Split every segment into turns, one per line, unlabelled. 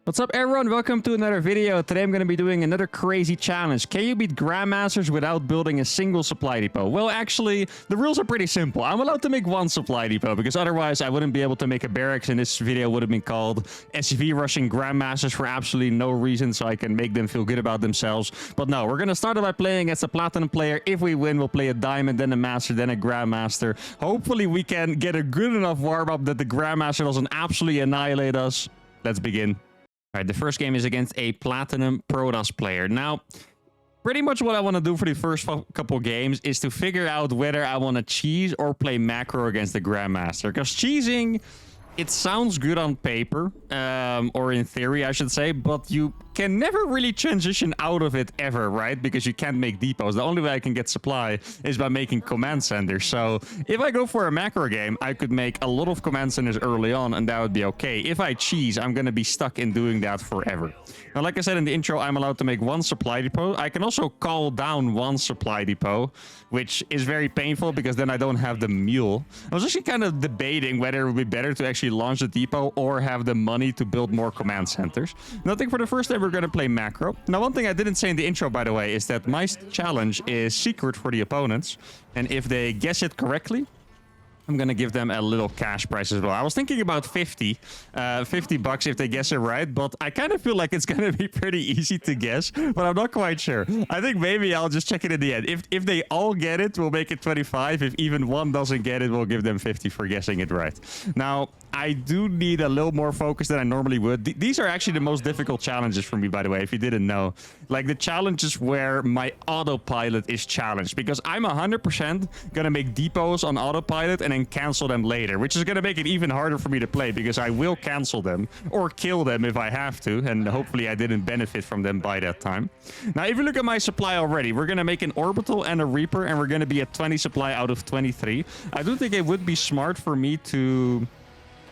What's up everyone, welcome to another video. Today I'm going to be doing another crazy challenge. Can you beat Grandmasters without building a single supply depot? Well, actually, the rules are pretty simple. I'm allowed to make one supply depot because otherwise I wouldn't be able to make a barracks, and this video would have been called SCV rushing Grandmasters for absolutely no reason, so I can make them feel good about themselves. But no, we're going to start by playing as a platinum player. If we win, we'll play a diamond, then a master, then a grandmaster. Hopefully we can get a good enough warm-up that the grandmaster doesn't absolutely annihilate us. Let's begin. All right, the first game is against a Platinum Protoss player. Now, pretty much what I want to do for the first couple games is to figure out whether I want to cheese or play macro against the Grandmaster. Because cheesing, it sounds good on paper, or in theory, I should say, but you can never really transition out of it ever, right? Because you can't make depots. The only way I can get supply is by making command centers. So if I go for a macro game, I could make a lot of command centers early on, and that would be okay. If I cheese, I'm going to be stuck in doing that forever. Now, like I said in the intro, I'm allowed to make one supply depot. I can also call down one supply depot, which is very painful because then I don't have the mule. I was actually kind of debating whether it would be better to actually launch the depot or have the money to build more command centers. Nothing for the first time. We're going to play macro. Now, one thing I didn't say in the intro, by the way, is that my challenge is secret for the opponents. And if they guess it correctly, I'm going to give them a little cash prize as well. I was thinking about 50 bucks if they guess it right, but I kind of feel like it's going to be pretty easy to guess, but I'm not quite sure. I think maybe I'll just check it in the end. If they all get it, we'll make it 25. If even one doesn't get it, we'll give them 50 for guessing it right. Now, I do need a little more focus than I normally would. These are actually the most difficult challenges for me, by the way, if you didn't know. Like the challenges where my autopilot is challenged, because I'm 100% going to make depots on autopilot and then cancel them later, which is going to make it even harder for me to play because I will cancel them or kill them if I have to, and hopefully I didn't benefit from them by that time. Now, if you look at my supply already, we're going to make an orbital and a reaper, and we're going to be at 20 supply out of 23. I do think it would be smart for me to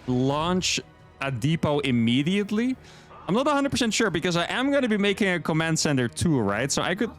launch a depot immediately. I'm not 100% sure because I am going to be making a command center too, right? So I could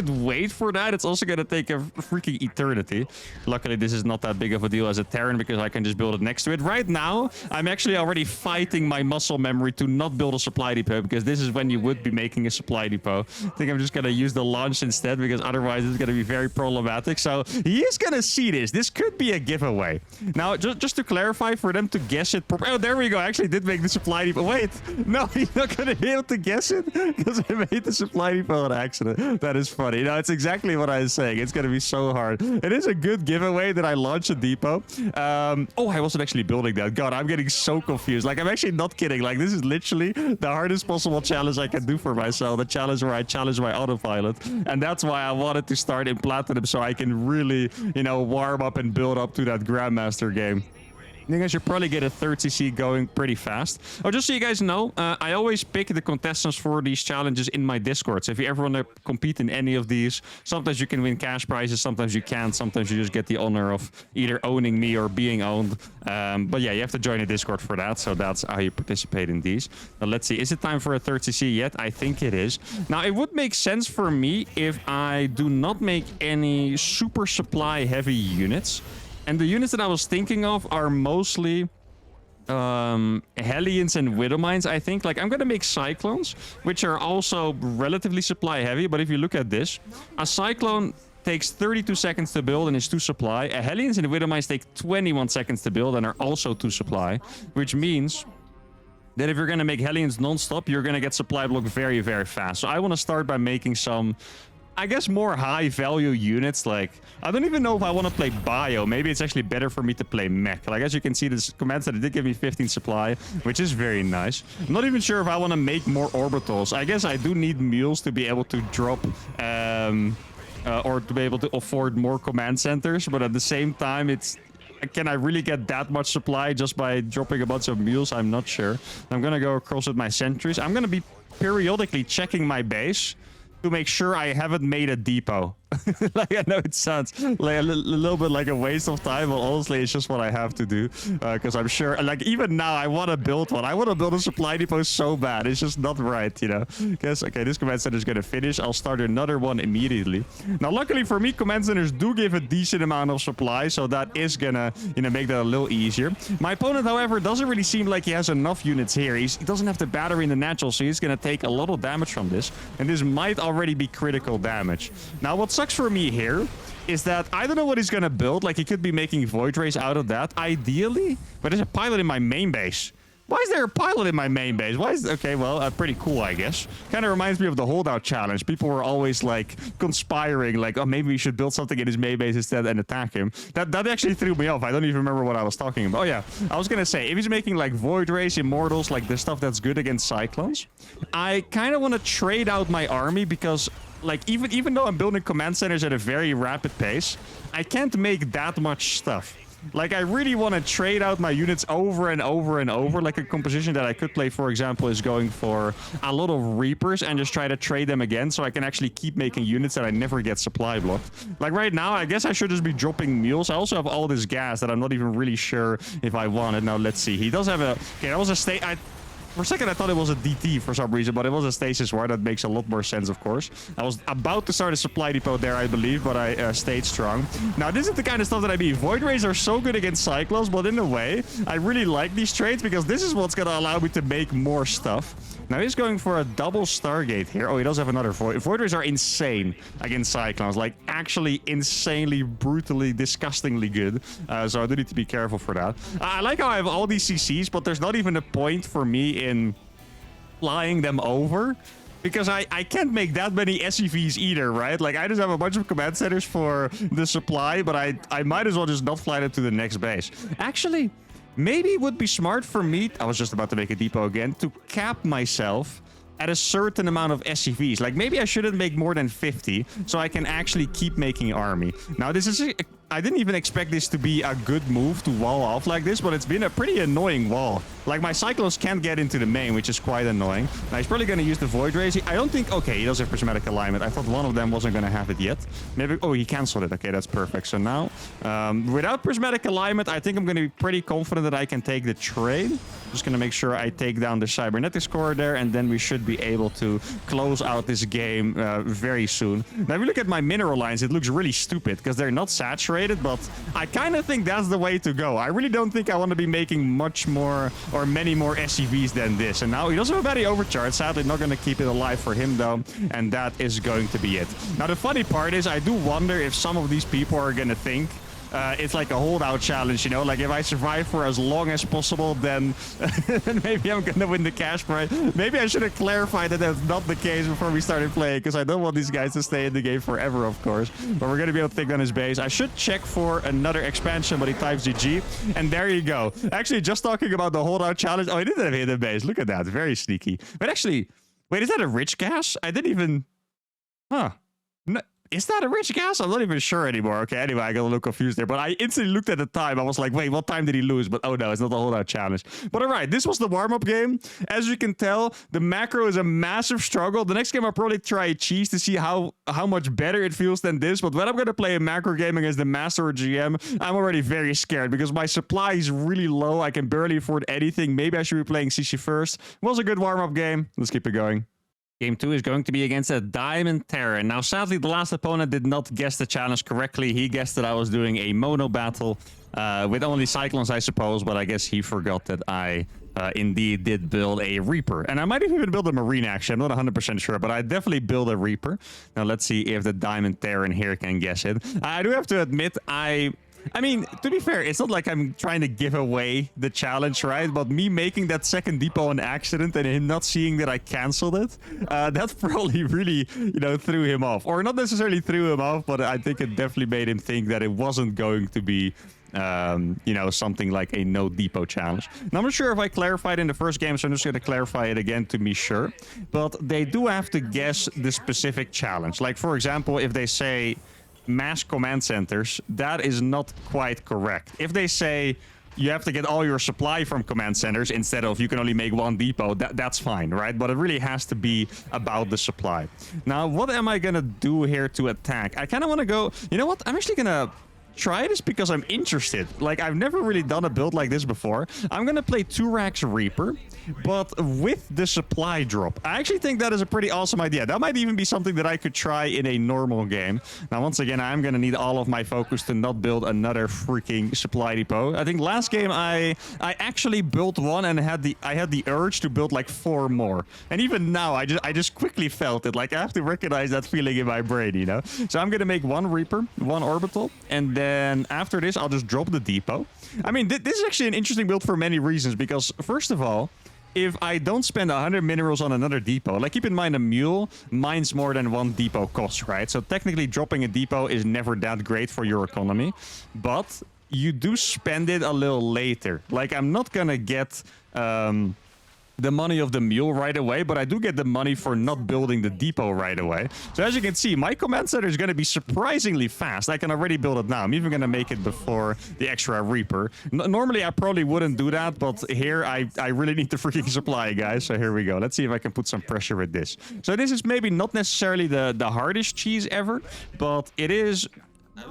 wait for that. It's also going to take a freaking eternity. Luckily, this is not that big of a deal as a Terran because I can just build it next to it. Right now, I'm actually already fighting my muscle memory to not build a supply depot because this is when you would be making a supply depot. I think I'm just going to use the launch instead because otherwise it's going to be very problematic. So he is going to see this. This could be a giveaway. Now, just to clarify, for them to guess it. Oh, there we go. I actually did make the supply depot. Wait, no, he's not going to be able to guess it because I made the supply depot on accident. That is funny. No, it's exactly what I was saying. It's going to be so hard. It is a good giveaway that I launch a depot. Oh, I wasn't actually building that. God, I'm getting so confused. Like, I'm actually not kidding. Like, this is literally the hardest possible challenge I can do for myself. The challenge where I challenge my autopilot. And that's why I wanted to start in Platinum so I can really, you know, warm up and build up to that Grandmaster game. I think I should probably get a 30C going pretty fast. Oh, just so you guys know, I always pick the contestants for these challenges in my Discord. So if you ever want to compete in any of these, sometimes you can win cash prizes, sometimes you can't. Sometimes you just get the honor of either owning me or being owned. But yeah, you have to join a Discord for that. So that's how you participate in these. Now, let's see. Is it time for a 30C yet? I think it is. Now, it would make sense for me if I do not make any super supply heavy units. And the units that I was thinking of are mostly Hellions and Widowmines, I think. Like, I'm going to make Cyclones, which are also relatively supply heavy. But if you look at this, a Cyclone takes 32 seconds to build and is 2 supply. A Hellions and Widowmines take 21 seconds to build and are also 2 supply, which means that if you're going to make Hellions non-stop, you're going to get supply block very, very fast. So I want to start by making some, I guess, more high-value units. Like, I don't even know if I want to play Bio. Maybe it's actually better for me to play Mech. Like, as you can see, this command center did give me 15 supply, which is very nice. I'm not even sure if I want to make more orbitals. I guess I do need mules to be able to drop, or to be able to afford more command centers. But at the same time, it's... Can I really get that much supply just by dropping a bunch of mules? I'm not sure. I'm going to go across with my sentries. I'm going to be periodically checking my base to make sure I haven't made a depot. Like, I know it sounds like a little bit like a waste of time, but honestly, it's just what I have to do. Because I'm sure, like, even now, I want to build one. I want to build a supply depot so bad. It's just not right, you know. Guess, okay, this command center is going to finish. I'll start another one immediately. Now, luckily for me, command centers do give a decent amount of supply, so that is going to, you know, make that a little easier. My opponent, however, doesn't really seem like he has enough units here. He doesn't have the battery in the natural, so he's going to take a lot of damage from this. And this might already be critical damage. Now, what sucks for me here is that I don't know what he's going to build. Like, he could be making void rays out of that, ideally. But there's a pilot in my main base. Why is there a pilot in my main base? Why is... Okay, well, pretty cool, I guess. Kind of reminds me of the holdout challenge. People were always, like, conspiring, like, oh, maybe we should build something in his main base instead and attack him. That actually threw me off. I don't even remember what I was talking about. Oh, yeah. I was gonna say, if he's making, like, void rays, immortals, like, the stuff that's good against cyclones, I kind of want to trade out my army because... Like, even though I'm building command centers at a very rapid pace, I can't make that much stuff. Like, I really want to trade out my units over and over and over. Like, a composition that I could play, for example, is going for a lot of Reapers and just try to trade them again so I can actually keep making units that I never get supply blocked. Like, right now, I guess I should just be dropping mules. I also have all this gas that I'm not even really sure if I want it. Now, let's see. He does have a... Okay, that was a state... For a second, I thought it was a DT for some reason, but it was a stasis war. That makes a lot more sense, of course. I was about to start a supply depot there, I believe, but I stayed strong. Now, this is the kind of stuff that I mean. Void Rays are so good against Cyclones, but in a way, I really like these trades because this is what's going to allow me to make more stuff. Now, he's going for a double Stargate here. Oh, he does have another Void. Void Rays are insane against Cyclones. Like, actually insanely, brutally, disgustingly good. So I do need to be careful for that. I like how I have all these CCs, but there's not even a point for me in flying them over. Because I can't make that many SCVs either, right? Like, I just have a bunch of command centers for the supply, but I might as well just not fly them to the next base. Actually... Maybe it would be smart for me, I was just about to make a depot again, to cap myself at a certain amount of SCVs. Like, maybe I shouldn't make more than 50, so I can actually keep making army. Now, this is... I didn't even expect this to be a good move to wall off like this, but it's been a pretty annoying wall. Like, my Cyclones can't get into the main, which is quite annoying. Now, he's probably going to use the Void Rays. I don't think... Okay, he does have Prismatic Alignment. I thought one of them wasn't going to have it yet. Maybe... Oh, he canceled it. Okay, that's perfect. So now, without Prismatic Alignment, I think I'm going to be pretty confident that I can take the trade. Just going to make sure I take down the Cybernetics core there, and then we should be able to close out this game very soon. Now, if you look at my mineral lines, it looks really stupid because they're not saturated, but I kind of think that's the way to go. I really don't think I want to be making much more or many more SCVs than this. And now he does have a battery overcharge. Sadly, not going to keep it alive for him, though, and that is going to be it. Now, the funny part is I do wonder if some of these people are going to think it's like a holdout challenge, you know? Like, if I survive for as long as possible, then maybe I'm gonna win the cash prize. Maybe I should have clarified that that's not the case before we started playing, because I don't want these guys to stay in the game forever, of course. But we're gonna be able to take down his base. I should check for another expansion, but he types GG. And there you go. Actually, just talking about the holdout challenge. Oh, he did have hidden base. Look at that. Very sneaky. But actually, wait, is that a rich gas? I didn't even... Huh. No. Is that a rich gas? I'm not even sure anymore. Okay, anyway, I got a little confused there. But I instantly looked at the time. I was like, wait, what time did he lose? But oh no, it's not a holdout challenge. But all right, this was the warm-up game. As you can tell, the macro is a massive struggle. The next game I'll probably try cheese to see how much better it feels than this. But when I'm going to play a macro game against the Master or GM, I'm already very scared because my supply is really low. I can barely afford anything. Maybe I should be playing CC first. It was a good warm-up game. Let's keep it going. Game 2 is going to be against a Diamond Terran. Now, sadly, the last opponent did not guess the challenge correctly. He guessed that I was doing a mono battle with only Cyclones, I suppose, but I guess he forgot that I indeed did build a Reaper. And I might have even built a Marine, actually. I'm not 100% sure, but I definitely built a Reaper. Now, let's see if the Diamond Terran here can guess it. I do have to admit, I mean, to be fair, it's not like I'm trying to give away the challenge, right? But me making that second depot on accident and him not seeing that I canceled it, that probably really, you know, threw him off. Or not necessarily threw him off, but I think it definitely made him think that it wasn't going to be, you know, something like a no depot challenge. Now, I'm not sure if I clarified in the first game, so I'm just going to clarify it again to be sure. But they do have to guess the specific challenge. Like, for example, if they say... mass command centers, that is not quite correct. If they say you have to get all your supply from command centers instead of you can only make one depot, that's fine, right? But it really has to be about the supply. Now, what am I gonna do here to attack? I kind of want to go, you know what? I'm actually gonna try this because I'm interested. Like, I've never really done a build like this before. I'm gonna play 2 racks Reaper, but with the supply drop. I actually think that is a pretty awesome idea. That might even be something that I could try in a normal game. Now, once again, I'm gonna need all of my focus to not build another freaking supply depot. I think last game I actually built one and I had the urge to build like 4 more. And even now, I just quickly felt it. Like, I have to recognize that feeling in my brain, you know? So I'm gonna make 1 Reaper, 1 orbital, and then after this, I'll just drop the depot. I mean, this is actually an interesting build for many reasons, because first of all, if I don't spend 100 minerals on another depot, like, keep in mind a mule mines more than 1 depot costs, right? So technically dropping a depot is never that great for your economy, but you do spend it a little later. Like, I'm not gonna get the money of the mule right away, but I do get the money for not building the depot right away. So as you can see, my command center is going to be surprisingly fast. I can already build it now. I'm even going to make it before the extra Reaper. Normally, I probably wouldn't do that, but here I really need the freaking supply, guys. So here we go. Let's see if I can put some pressure with this. So this is maybe not necessarily the hardest cheese ever, but it is,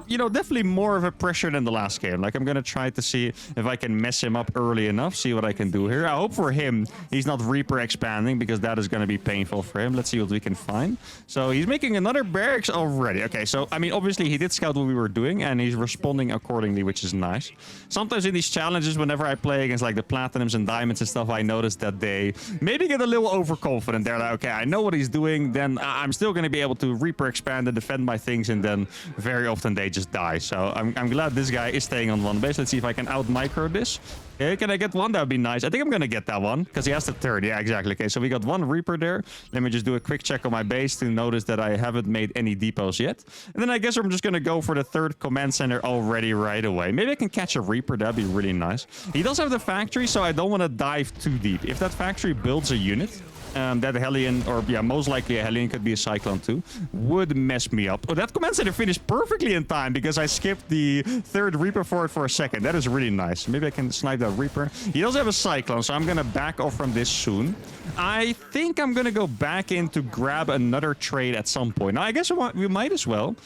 you know, definitely more of a pressure than the last game. Like, I'm gonna try to see if I can mess him up early enough, see what I can do here. I hope for him he's not Reaper expanding, because that is gonna be painful for him. Let's see what we can find. So he's making another barracks already. Okay, so I mean, obviously he did scout what we were doing and he's responding accordingly, which is nice. Sometimes in these challenges, whenever I play against like the platinums and diamonds and stuff, I notice that they maybe get a little overconfident. They're like, okay, I know what he's doing, then I'm still gonna be able to Reaper expand and defend my things, and then very often they just die. So I'm glad this guy is staying on 1 base. Let's see if I can out micro this. Okay, can I get 1? That would be nice. I think I'm gonna get that one because he has the 3rd. Yeah, exactly. Okay, so we got 1 Reaper there. Let me just do a quick check on my base to notice that I haven't made any depots yet. And then I guess I'm just gonna go for the 3rd command center already right away. Maybe I can catch a Reaper. That'd be really nice. He does have the factory, so I don't want to dive too deep. If that factory builds a unit, that Hellion, or yeah, most likely a Hellion, could be a Cyclone too, would mess me up. Oh, that command center finished perfectly in time because I skipped the 3rd Reaper for it for a second. That is really nice. Maybe I can snipe that Reaper. He does have a Cyclone, so I'm gonna back off from this soon. I think I'm gonna go back in to grab another trade at some point. Now, I guess we might as well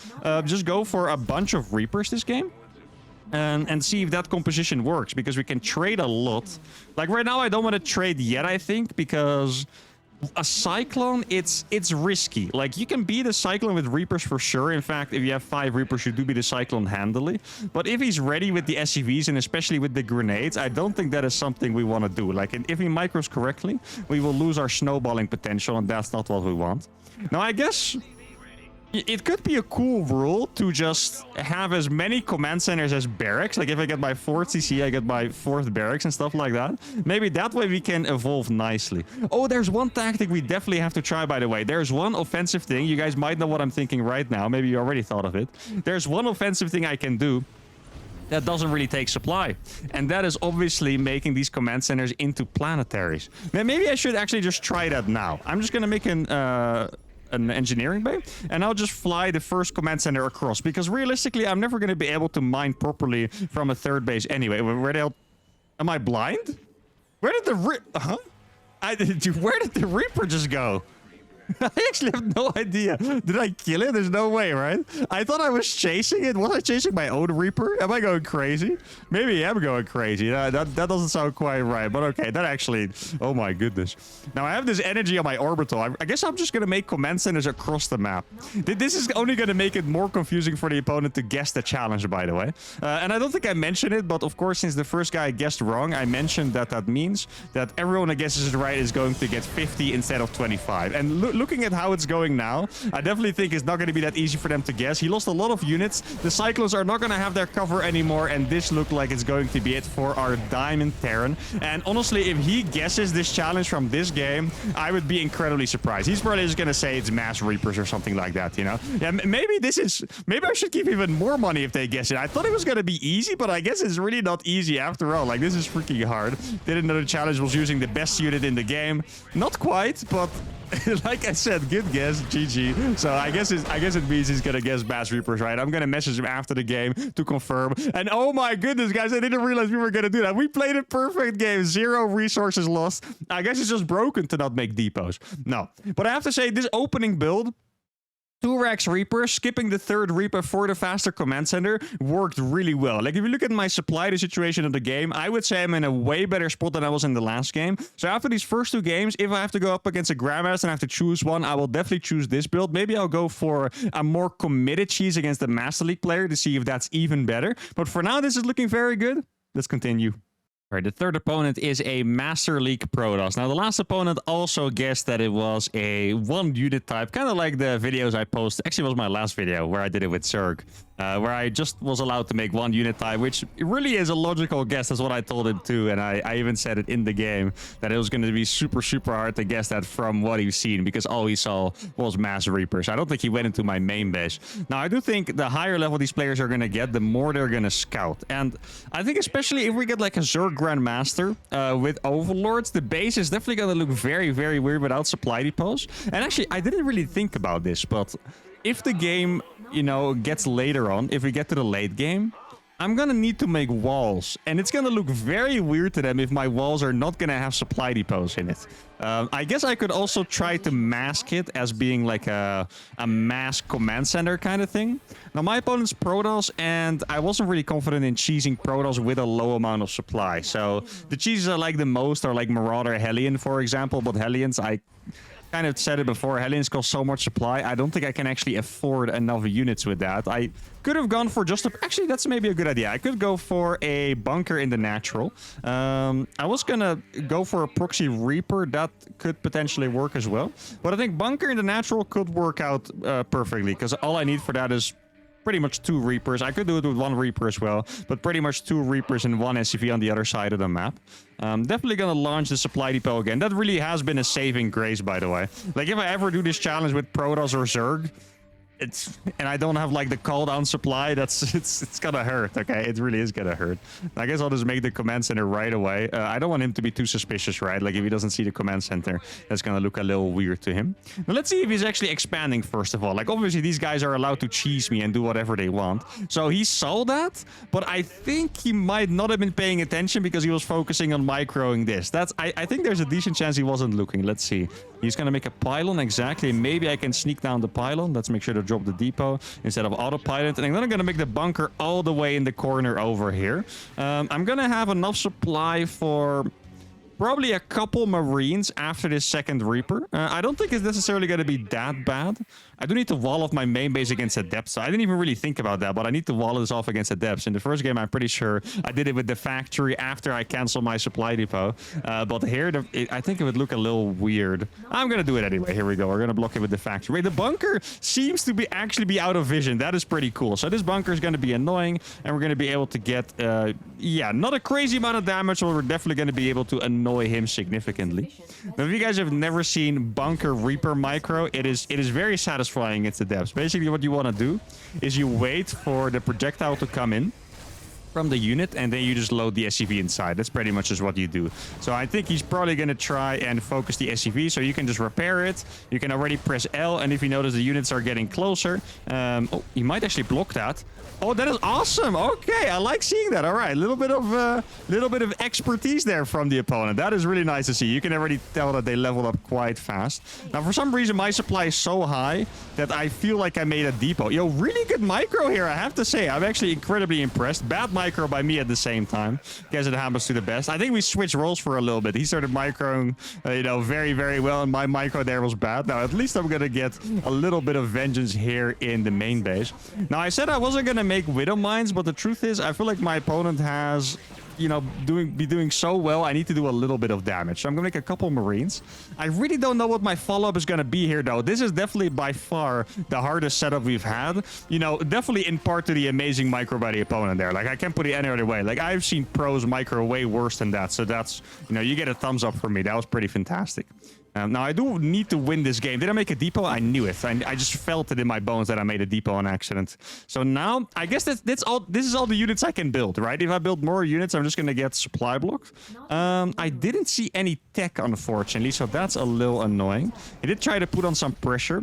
just go for a bunch of Reapers this game. And see if that composition works, because we can trade a lot. Like, right now, I don't want to trade yet, I think, because a Cyclone, it's risky. Like, you can beat a Cyclone with Reapers for sure. In fact, if you have 5 Reapers, you do beat a Cyclone handily. But if he's ready with the SCVs, and especially with the grenades, I don't think that is something we want to do. Like, if he micros correctly, we will lose our snowballing potential, and that's not what we want. Now, I guess it could be a cool rule to just have as many command centers as barracks. Like, if I get my 4th CC, I get my 4th barracks and stuff like that. Maybe that way we can evolve nicely. Oh, there's one tactic we definitely have to try, by the way. There's one offensive thing. You guys might know what I'm thinking right now. Maybe you already thought of it. There's one offensive thing I can do that doesn't really take supply, and that is obviously making these command centers into planetaries. Now, maybe I should actually just try that now. I'm just gonna make an engineering bay, and I'll just fly the 1st command center across, because realistically I'm never going to be able to mine properly from a 3rd base anyway. Where the hell am I blind? Where did the where did the Reaper just go? I actually have no idea. Did I kill it? There's no way, right? I thought I was chasing it. Was I chasing my own Reaper? Am I going crazy? Maybe I am going crazy. That doesn't sound quite right, but okay. That actually... Oh my goodness. Now, I have this energy on my orbital. I guess I'm just going to make command centers across the map. This is only going to make it more confusing for the opponent to guess the challenge, by the way. And I don't think I mentioned it, but of course, since the first guy guessed wrong, I mentioned that means that everyone that guesses it right is going to get 50 instead of 25. And looking at how it's going now, I definitely think it's not going to be that easy for them to guess. He lost a lot of units. The Cyclones are not going to have their cover anymore, and this looked like it's going to be it for our Diamond Terran. And honestly, if he guesses this challenge from this game, I would be incredibly surprised. He's probably just going to say it's Mass Reapers or something like that, you know? Yeah, maybe I should give even more money if they guess it. I thought it was going to be easy, but I guess it's really not easy after all. Like, this is freaking hard. Didn't know the challenge was using the best unit in the game. Not quite, but Like I said, good guess, GG. So I guess it means he's gonna guess Bass Reapers, right? I'm gonna message him after the game to confirm. And oh my goodness, guys, I didn't realize we were gonna do that. We played a perfect game, 0 resources lost. I guess it's just broken to not make depots. No, but I have to say, this opening build, 2 Rex Reapers, skipping the 3rd Reaper for the faster command center worked really well. Like, if you look at my supply situation of the game, I would say I'm in a way better spot than I was in the last game. So after these first 2 games, if I have to go up against a Grandmaster and I have to choose one, I will definitely choose this build. Maybe I'll go for a more committed cheese against the Master League player to see if that's even better. But for now, this is looking very good. Let's continue. All right, the 3rd opponent is a Master League Protoss. Now, the last opponent also guessed that it was a 1 unit type, kind of like the videos I posted. Actually, it was my last video where I did it with Zerg, where I just was allowed to make 1 unit type, which really is a logical guess. That's what I told him too, and I even said it in the game that it was going to be super, super hard to guess that from what he's seen, because all he saw was Mass Reapers. I don't think he went into my main base. Now, I do think the higher level these players are going to get, the more they're going to scout. And I think especially if we get like a Zerg Grandmaster with Overlords, the base is definitely going to look very, very weird without supply depots. And actually, I didn't really think about this, but if the game, you know, gets later on, if we get to the late game, I'm gonna need to make walls, and it's gonna look very weird to them if my walls are not gonna have supply depots in it. I guess I could also try to mask it as being like a mass command center kind of thing. Now, my opponent's Protoss, and I wasn't really confident in cheesing Protoss with a low amount of supply. So the cheeses I like the most are like Marauder Hellion, for example, but Hellions, I kind of said it before, Hellions cost so much supply, I don't think I can actually afford enough units with that. I could have gone for just a... Actually, that's maybe a good idea. I could go for a bunker in the natural. I was gonna go for a proxy Reaper. That could potentially work as well. But I think bunker in the natural could work out perfectly, because all I need for that is pretty much 2 Reapers. I could do it with 1 Reaper as well, but pretty much 2 Reapers and 1 SCV on the other side of the map. Definitely gonna launch the supply depot again. That really has been a saving grace, by the way. Like, if I ever do this challenge with Protoss or Zerg, and I don't have like the call down supply, it's gonna hurt. Okay, it really is gonna hurt. I guess I'll just make the command center right away. I don't want him to be too suspicious, right? Like, if he doesn't see the command center, that's gonna look a little weird to him. Now, let's see if he's actually expanding first of all. Like, obviously these guys are allowed to cheese me and do whatever they want, so he saw that, but I think he might not have been paying attention because he was focusing on microing this. I think there's a decent chance he wasn't looking. Let's see. He's gonna make a pylon, exactly. Maybe I can sneak down the pylon. Let's make sure to drop the depot instead of autopilot. And then I'm gonna make the bunker all the way in the corner over here. I'm gonna have enough supply for probably a couple Marines after this 2nd Reaper. I don't think it's necessarily going to be that bad. I do need to wall off my main base against the depths. So I didn't even really think about that, but I need to wall this off against the depths. In the first game, I'm pretty sure I did it with the factory after I canceled my supply depot. But here, I think it would look a little weird. I'm going to do it anyway. Here we go. We're going to block it with the factory. Wait, the bunker seems to actually be out of vision. That is pretty cool. So this bunker is going to be annoying, and we're going to be able to get, yeah, not a crazy amount of damage, but we're definitely going to be able to annoy him significantly. Now, if you guys have never seen Bunker Reaper micro, it is very satisfying against the depths. Basically, what you want to do is you wait for the projectile to come in from the unit, and then you just load the SCV inside. That's pretty much just what you do. So I think he's probably going to try and focus the SCV, so you can just repair it. You can already press L, and if you notice the units are getting closer, oh, he might actually block that. Oh, that is awesome. Okay, I like seeing that. All right, little bit of expertise there from the opponent. That is really nice to see. You can already tell that they leveled up quite fast. Now, for some reason, my supply is so high that I feel like I made a depot. Yo, really good micro here, I have to say. I'm actually incredibly impressed. Bad micro by me at the same time. Guess it happens to the best. I think we switched roles for a little bit. He started microing, you know, very, very well, and my micro there was bad. Now, at least I'm going to get a little bit of vengeance here in the main base. Now, I said I wasn't going to make Widow Mines, but the truth is, I feel like my opponent has, you know, doing so well. I need to do a little bit of damage. So I'm gonna make a couple Marines. I really don't know what my follow-up is gonna be here, though. This is definitely by far the hardest setup we've had. You know, definitely in part to the amazing micro by the opponent there. Like, I can't put it any other way. Like, I've seen pros micro way worse than that. So that's, you know, you get a thumbs up from me. That was pretty fantastic. Now, I do need to win this game. Did I make a depot? I knew it. I just felt it in my bones that I made a depot on accident. So now, I guess that's all. This is all the units I can build, right? If I build more units, I'm just going to get supply blocked. I didn't see any tech, unfortunately, so that's a little annoying. I did try to put on some pressure.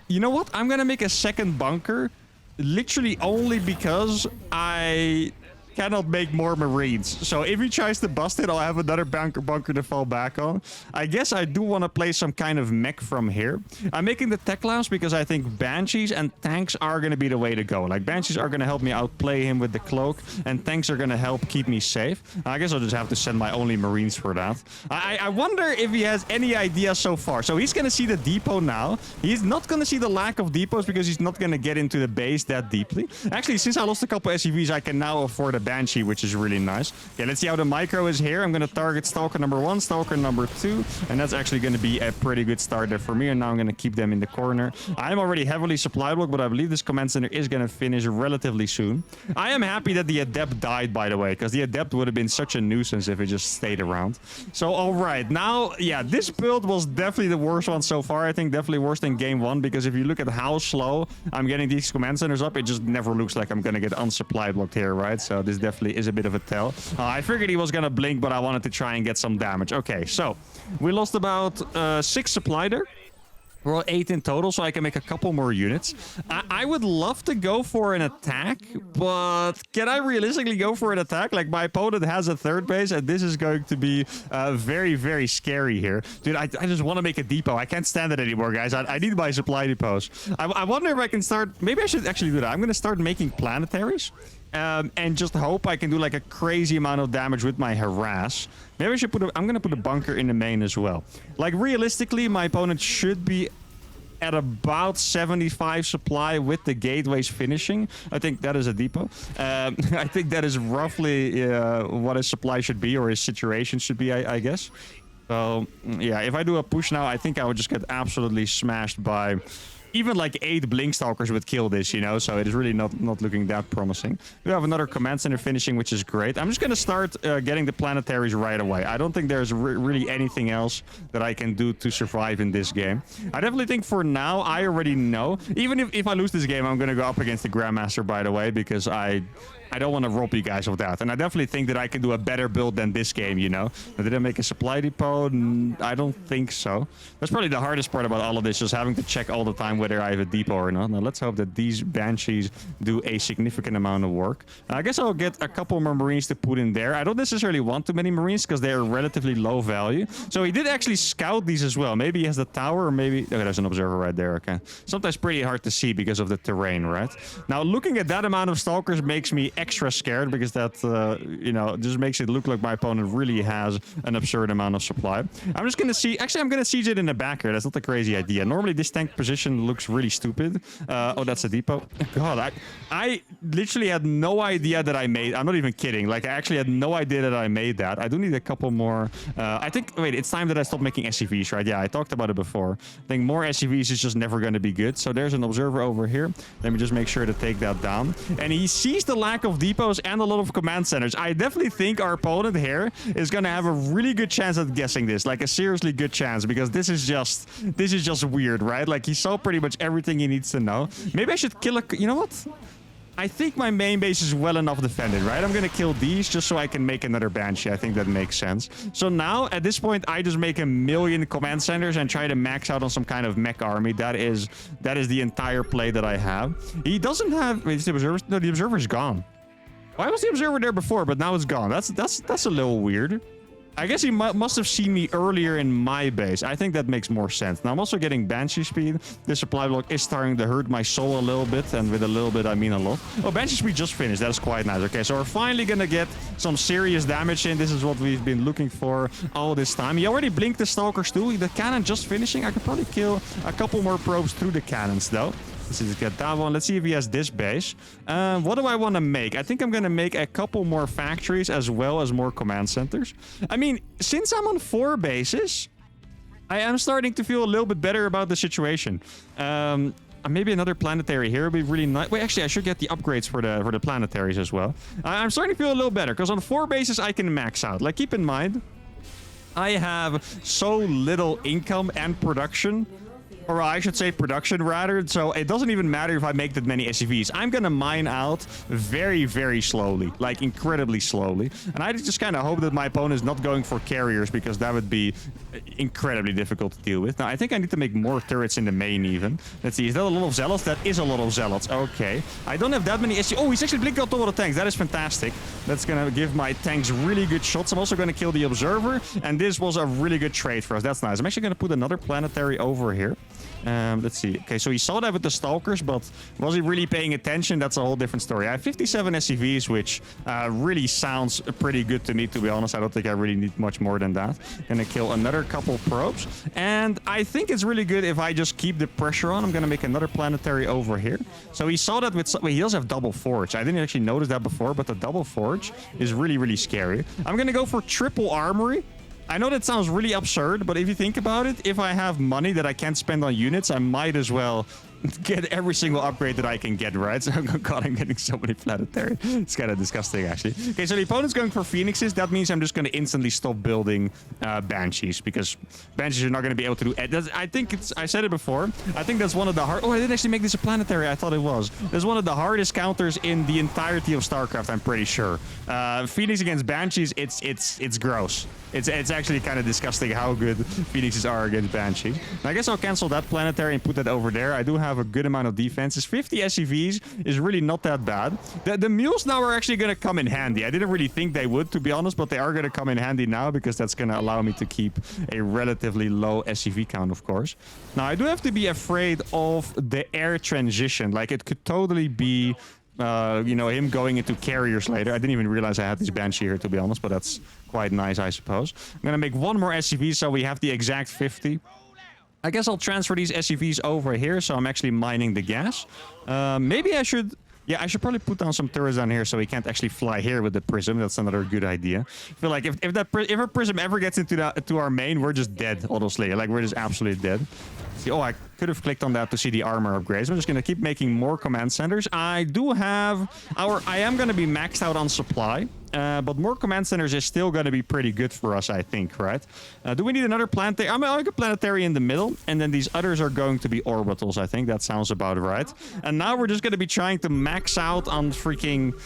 You know what? I'm going to make a second bunker, literally only because I cannot make more marines. So if he tries to bust it, I'll have another bunker to fall back on. I guess I do want to play some kind of mech from here. I'm making the tech labs because I think banshees and tanks are going to be the way to go. Like, banshees are going to help me outplay him with the cloak, and tanks are going to help keep me safe. I guess I'll just have to send my only marines for that. I wonder if he has any idea so far. So he's going to see the depot now. He's not going to see the lack of depots because he's not going to get into the base that deeply. Actually, since I lost a couple SCVs, I can now afford a Banshee, which is really nice. Okay, let's see how the micro is here. I'm going to target Stalker number 1, Stalker number 2, and that's actually going to be a pretty good start there for me, and now I'm going to keep them in the corner. I'm already heavily supply blocked, but I believe this command center is going to finish relatively soon. I am happy that the Adept died, by the way, because the Adept would have been such a nuisance if it just stayed around. So, all right, now, yeah, this build was definitely the worst one so far. I think definitely worse than game 1, because if you look at how slow I'm getting these command centers up, it just never looks like I'm going to get unsupply blocked here, right? So this definitely is a bit of a tell. I figured he was gonna blink, but I wanted to try and get some damage. Okay, so we lost about 6 supply there. We're all 8 in total, so I can make a couple more units. I would love to go for an attack, but can I realistically go for an attack? Like, my opponent has a 3rd base, and this is going to be very, very scary here. Dude, I just want to make a depot. I can't stand it anymore, guys. I need my supply depots. I wonder if I can start... Maybe I should actually do that. I'm going to start making planetaries. And just hope I can do like a crazy amount of damage with my harass. Maybe I should I'm gonna put a bunker in the main as well. Like, realistically, my opponent should be at about 75 supply with the gateways finishing. I think that is a depot. I think that is roughly what his supply should be, or his situation should be, I guess. So, yeah, if I do a push now, I think I would just get absolutely smashed by... Even like 8 Blink Stalkers would kill this, you know, so it is really not looking that promising. We have another command center finishing, which is great. I'm just going to start getting the planetaries right away. I don't think there's really anything else that I can do to survive in this game. I definitely think for now, I already know. Even if I lose this game, I'm going to go up against the Grandmaster, by the way, because I don't want to rob you guys with that. And I definitely think that I can do a better build than this game, you know. Did I make a supply depot? I don't think so. That's probably the hardest part about all of this, just having to check all the time whether I have a depot or not. Now, let's hope that these Banshees do a significant amount of work. I guess I'll get a couple more Marines to put in there. I don't necessarily want too many Marines because they are relatively low value. So he did actually scout these as well. Maybe he has the tower, or maybe... Okay, there's an observer right there, okay. Sometimes pretty hard to see because of the terrain, right? Now, looking at that amount of Stalkers makes me extra scared, because that, you know, just makes it look like my opponent really has an absurd amount of supply. I'm just going to see... Actually, I'm going to siege it in the back here. That's not a crazy idea. Normally, this tank position looks really stupid. Oh, that's a depot. God, I literally had no idea that I made... I'm not even kidding. Like, I actually had no idea that I made that. I do need a couple more... I think... Wait, it's time that I stop making SCVs, right? Yeah, I talked about it before. I think more SCVs is just never going to be good. So there's an observer over here. Let me just make sure to take that down. And he sees the lack of depots and a lot of command centers. I definitely think our opponent here is going to have a really good chance at guessing this. Like, a seriously good chance, because this is just weird, right? Like, he saw pretty much everything he needs to know. Maybe I should kill a... You know what? I think my main base is well enough defended, right? I'm going to kill these just so I can make another Banshee. I think that makes sense. So now, at this point, I just make 1,000,000 command centers and try to max out on some kind of mech army. That is the entire play that I have. He doesn't have... Wait, is the observer... No, the observer's gone. Why was the observer there before, but now it's gone? That's a little weird. I guess he must have seen me earlier in my base. I think that makes more sense. Now, I'm also getting Banshee speed. This supply block is starting to hurt my soul a little bit, and with a little bit, I mean a lot. Oh, Banshee speed just finished. That's quite nice. Okay, so we're finally gonna get some serious damage in. This is what we've been looking for all this time. He already blinked the Stalkers too. The cannon just finishing. I could probably kill a couple more probes through the cannons, though. Let's get that one. Let's see if he has this base. What do I want to make? I think I'm going to make a couple more factories as well as more command centers. I mean, since I'm on 4 bases, I am starting to feel a little bit better about the situation. Maybe another planetary here would be really nice. Wait, actually, I should get the upgrades for the planetaries as well. I'm starting to feel a little better because on 4 bases, I can max out. Like, keep in mind... I have so little income and production, or I should say production rather, so it doesn't even matter if I make that many SCVs. I'm gonna mine out very, very slowly, like incredibly slowly. And I just kind of hope that my opponent is not going for carriers, because that would be incredibly difficult to deal with. Now, I think I need to make more turrets in the main even. Let's see, is that a lot of zealots? That is a lot of zealots. Okay. I don't have that many SCVs. Oh, he's actually blinking on top of the tanks. That is fantastic. That's gonna give my tanks really good shots. I'm also gonna kill the observer, and this was a really good trade for us. That's nice. I'm actually gonna put another planetary over here. Let's see. Okay, so he saw that with the stalkers, but was he really paying attention? That's a whole different story. I have 57 SCVs, which really sounds pretty good to me, to be honest. I don't think I really need much more than that. Gonna kill another couple probes, and I think it's really good if I just keep the pressure on. I'm gonna make another planetary over here. So he saw that with... Wait, he does have double forge. I didn't actually notice that before, but the double forge is really, really scary. I'm gonna go for triple armory. I know that sounds really absurd, but if you think about it, if I have money that I can't spend on units, I might as well get every single upgrade that I can get, right? So, God, I'm getting so many planetary. It's kind of disgusting, actually. Okay, so the opponent's going for phoenixes. That means I'm just going to instantly stop building banshees, because banshees are not going to be able to do it. I think it's... I said it before. I think that's one of the hard... Oh, I didn't actually make this a planetary. I thought it was. That's one of the hardest counters in the entirety of StarCraft, I'm pretty sure. Phoenix against banshees, it's gross. It's actually kind of disgusting how good phoenixes are against banshees. I guess I'll cancel that planetary and put that over there. I do have a good amount of defenses. 50 SCVs is really not that bad. The mules now are actually going to come in handy. I didn't really think they would, to be honest, but they are going to come in handy now, because that's going to allow me to keep a relatively low SCV count, of course. Now, I do have to be afraid of the air transition. Like, it could totally be... you know, him going into carriers later. I didn't even realize I had this banshee here, to be honest, but that's quite nice, I suppose. I'm gonna make one more SCV, so we have the exact 50. I guess I'll transfer these SCVs over here, so I'm actually mining the gas. Maybe I should... Yeah, I should probably put down some turrets down here so he can't actually fly here with the prism. That's another good idea. I feel like if a prism ever gets into our main, we're just dead, honestly. Like, we're just absolutely dead. See, oh, I could have clicked on that to see the armor upgrades. I'm just going to keep making more command centers. I do have I am going to be maxed out on supply. But more command centers is still going to be pretty good for us, I think, right? Do we need another planetary? I'm going to make a planetary in the middle, and then these others are going to be orbitals, I think. That sounds about right. And now we're just going to be trying to max out on freaking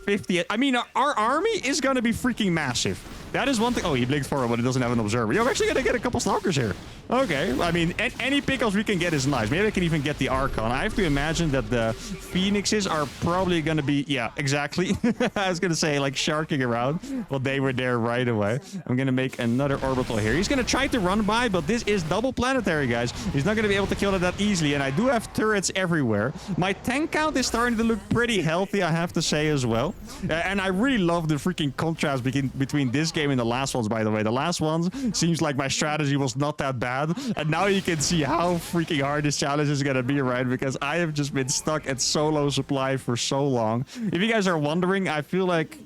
50. I mean, our army is going to be freaking massive. That is one thing. Oh, he blinked forward, but it doesn't have an observer. Yo, I'm actually going to get a couple stalkers here. Okay. I mean, any pickups we can get is nice. Maybe I can even get the Archon. I have to imagine that the Phoenixes are probably going to be... Yeah, exactly. I was going to say, like, sharking around. Well, they were there right away. I'm going to make another orbital here. He's going to try to run by, but this is double planetary, guys. He's not going to be able to kill it that easily, and I do have turrets everywhere. My tank count is starting to look pretty healthy, I have to say, as well. And I really love the freaking contrast between this game and the last ones, by the way. The last ones seems like my strategy was not that bad. And now you can see how freaking hard this challenge is going to be, right? Because I have just been stuck at so low supply for so long. If you guys are wondering, I feel like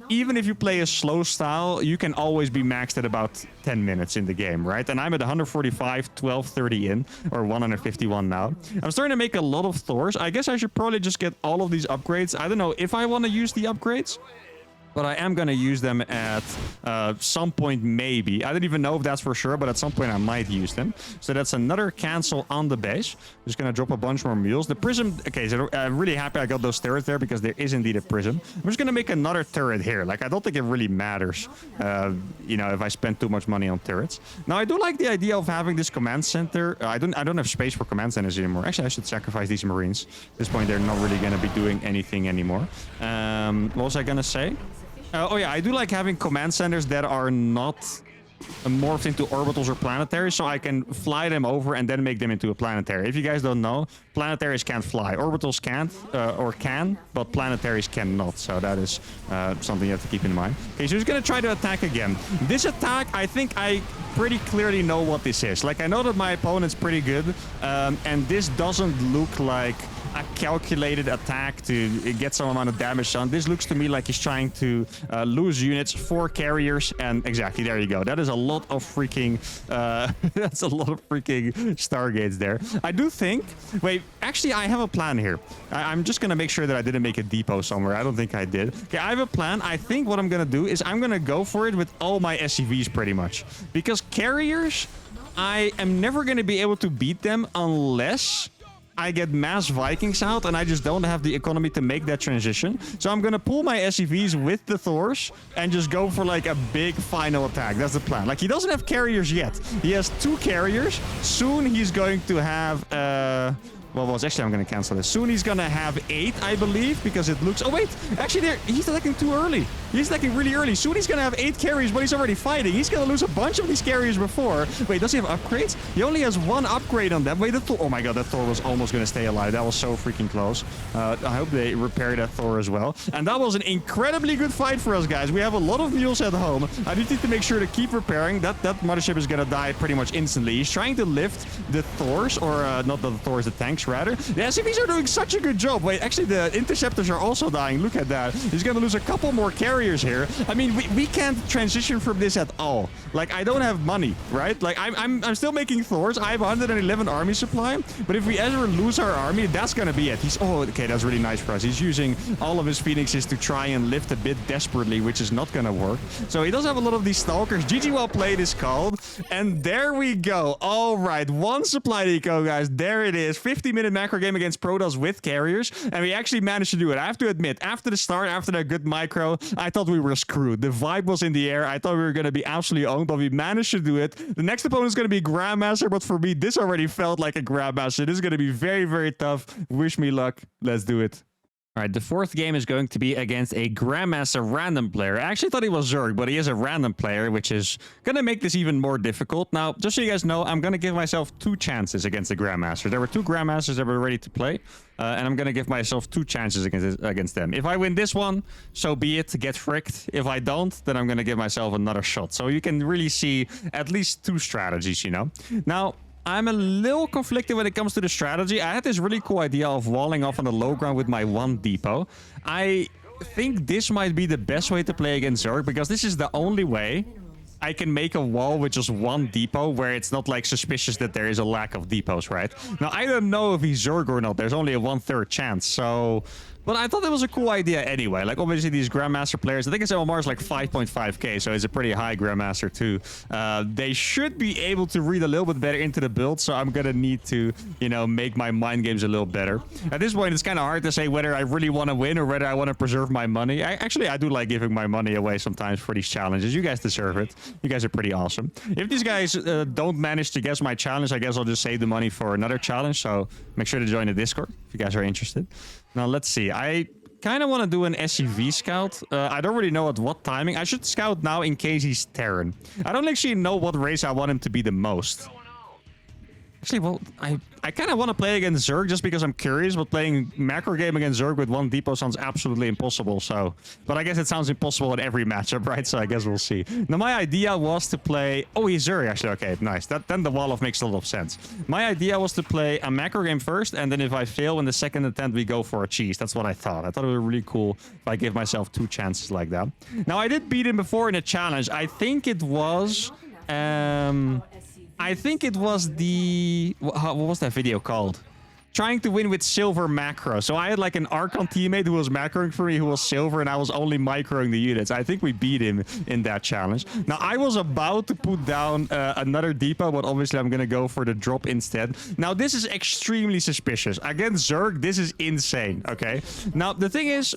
even if you play a slow style, you can always be maxed at about 10 minutes in the game, right? And I'm at 145, 1230 in, or 151 now. I'm starting to make a lot of Thors. I guess I should probably just get all of these upgrades. I don't know if I want to use the upgrades, but I am going to use them at some point, maybe. I don't even know if that's for sure, but at some point I might use them. So that's another cancel on the base. Just going to drop a bunch more mules. The prism... Okay, so I'm really happy I got those turrets there, because there is indeed a prism. I'm just going to make another turret here. Like, I don't think it really matters, you know, if I spend too much money on turrets. Now, I do like the idea of having this command center. I don't have space for command centers anymore. Actually, I should sacrifice these marines. At this point, they're not really going to be doing anything anymore. What was I going to say? Oh yeah, I do like having command centers that are not morphed into orbitals or planetaries, so I can fly them over and then make them into a planetary. If you guys don't know, planetaries can't fly. Orbitals can't, or can, but planetaries cannot. So that is something you have to keep in mind. Okay, so he's going to try to attack again. This attack, I think I pretty clearly know what this is. Like, I know that my opponent's pretty good, and this doesn't look like a calculated attack to get some amount of damage done. This looks to me like he's trying to lose units for carriers, and exactly, there you go. That is a lot of freaking that's a lot of freaking Stargates there. I do think, wait, actually I have a plan here. I'm just gonna make sure that I didn't make a depot somewhere. I don't think I did. Okay, I have a plan. I think what I'm gonna do is I'm gonna go for it with all my SCVs pretty much, because carriers, I am never going to be able to beat them unless I get mass Vikings out, and I just don't have the economy to make that transition. So I'm going to pull my SCVs with the Thors and just go for like a big final attack. That's the plan. Like, he doesn't have carriers yet. He has 2 carriers. Soon he's going to have... well, actually, I'm going to cancel this. Soon he's going to have 8, I believe, because it looks... Oh, wait. Actually, he's attacking too early. He's attacking really early. Soon he's going to have 8 carriers, but he's already fighting. He's going to lose a bunch of these carriers before. Wait, does he have upgrades? He only has 1 upgrade on them. Wait, the Thor... Oh, my God. That Thor was almost going to stay alive. That was so freaking close. I hope they repair that Thor as well. And that was an incredibly good fight for us, guys. We have a lot of mules at home. I do need to make sure to keep repairing. That mothership is going to die pretty much instantly. He's trying to lift the Thors, or not the Thors, the tanks, rather. The SCVs are doing such a good job. Wait, actually, the interceptors are also dying. Look at that. He's going to lose a couple more carriers here. I mean, we can't transition from this at all. Like, I don't have money, right? Like, I'm still making Thors. I have 111 army supply. But if we ever lose our army, that's going to be it. Oh, okay, that's really nice for us. He's using all of his Phoenixes to try and lift a bit desperately, which is not going to work. So he does have a lot of these Stalkers. GG well played is called. And there we go. All right, 1 supply depot, guys. There it is. 50-minute macro game against Protoss with carriers, and we actually managed to do it. I have to admit, after the start, after that good micro, I thought we were screwed. The vibe was in the air. I thought we were going to be absolutely owned, but we managed to do it. The next opponent is going to be Grandmaster, but for me, this already felt like a Grandmaster. This is going to be very, very tough. Wish me luck. Let's do it. All right, the 4th game is going to be against a Grandmaster random player. I actually thought he was Zerg, but he is a random player, which is going to make this even more difficult. Now, just so you guys know, I'm going to give myself 2 chances against the Grandmaster. There were 2 Grandmasters that were ready to play, and I'm going to give myself 2 chances against them. If I win this one, so be it, get fricked. If I don't, then I'm going to give myself another shot. So you can really see at least 2 strategies, you know. Now, I'm a little conflicted when it comes to the strategy. I had this really cool idea of walling off on the low ground with my 1 depot. I think this might be the best way to play against Zerg, because this is the only way I can make a wall with just 1 depot where it's not like suspicious that there is a lack of depots, right? Now, I don't know if he's Zerg or not. There's only a 1/3 chance, so... But I thought it was a cool idea anyway. Like, obviously, these Grandmaster players, I think his LMR is like 5.5k, so it's a pretty high Grandmaster too. They should be able to read a little bit better into the build, so I'm gonna need to, you know, make my mind games a little better. At this point, it's kind of hard to say whether I really want to win or whether I want to preserve my money. I do like giving my money away sometimes for these challenges. You guys deserve it. You guys are pretty awesome. If these guys don't manage to guess my challenge, I guess I'll just save the money for another challenge, so make sure to join the Discord if you guys are interested. Now, let's see. I kind of want to do an SCV scout. I don't really know at what timing. I should scout now in case he's Terran. I don't actually know what race I want him to be the most. Actually, well, I kind of want to play against Zerg just because I'm curious, but playing macro game against Zerg with 1 depot sounds absolutely impossible, so... But I guess it sounds impossible in every matchup, right? So I guess we'll see. Now, my idea was to play... Oh, he's Zerg, actually. Okay, nice. Then the wall-off makes a lot of sense. My idea was to play a macro game first, and then if I fail in the second attempt, we go for a cheese. That's what I thought. I thought it would be really cool if I give myself 2 chances like that. Now, I did beat him before in a challenge. I think it was... I think it was the... What was that video called? Trying to win with silver macro. So I had like an Archon teammate who was macroing for me, who was silver, and I was only microing the units. I think we beat him in that challenge. Now, I was about to put down another depot, but obviously I'm going to go for the drop instead. Now, this is extremely suspicious. Against Zerg, this is insane, okay? Now, the thing is...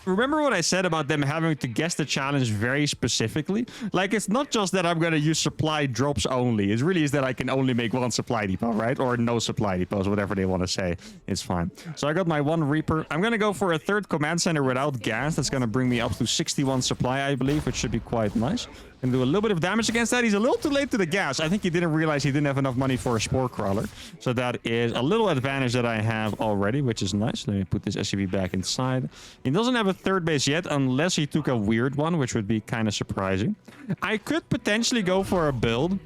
Remember what I said about them having to guess the challenge very specifically? Like, it's not just that I'm going to use supply drops only. It really is that I can only make 1 supply depot, right? Or no supply depots, whatever they want to say. It's fine. So I got my 1 Reaper. I'm going to go for a 3rd command center without gas. That's going to bring me up to 61 supply, I believe, which should be quite nice. Can do a little bit of damage against that. He's a little too late to the gas. I think he didn't realize he didn't have enough money for a Spore Crawler. So that is a little advantage that I have already, which is nice. Let me put this SCV back inside. He doesn't have a 3rd base yet, unless he took a weird one, which would be kind of surprising. I could potentially go for a build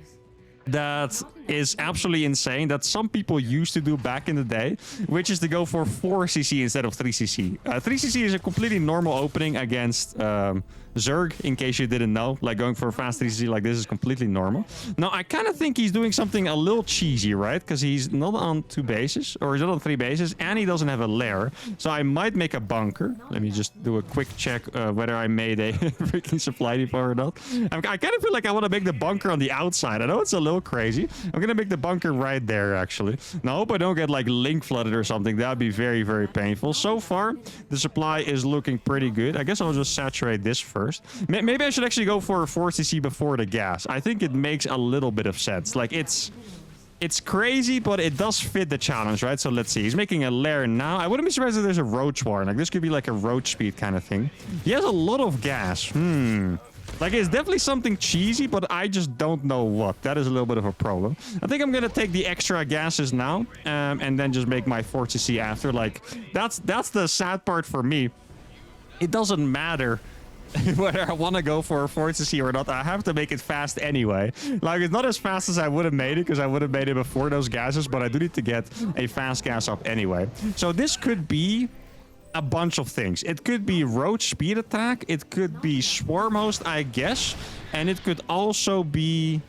that is absolutely insane that some people used to do back in the day, which is to go for 4cc instead of 3cc. 3cc is a completely normal opening against Zerg, in case you didn't know. Like, going for a fast 3cc like this is completely normal. Now, I kind of think he's doing something a little cheesy, right? Because he's not on 2 bases, or he's not on 3 bases, and he doesn't have a lair. So I might make a bunker. Let me just do a quick check whether I made a freaking supply depot or not. I kind of feel like I want to make the bunker on the outside. I know it's a little crazy. I'm going to make the bunker right there, actually. Now, I hope I don't get, like, link flooded or something. That would be very, very painful. So far, the supply is looking pretty good. I guess I'll just saturate this first. Maybe I should actually go for a 4cc before the gas. I think it makes a little bit of sense. Like, it's crazy, but it does fit the challenge, right? So let's see. He's making a lair now. I wouldn't be surprised if there's a roach warren. Like, this could be like a roach speed kind of thing. He has a lot of gas. Like, it's definitely something cheesy, but I just don't know what. That is a little bit of a problem. I think I'm going to take the extra gases now, and then just make my 4cc after. Like, that's the sad part for me. It doesn't matter whether I want to go for a 4cc or not. I have to make it fast anyway. Like, it's not as fast as I would have made it, because I would have made it before those gases, but I do need to get a fast gas up anyway. So this could be a bunch of things. It could be roach speed attack. It could be swarm host, I guess. And it could also be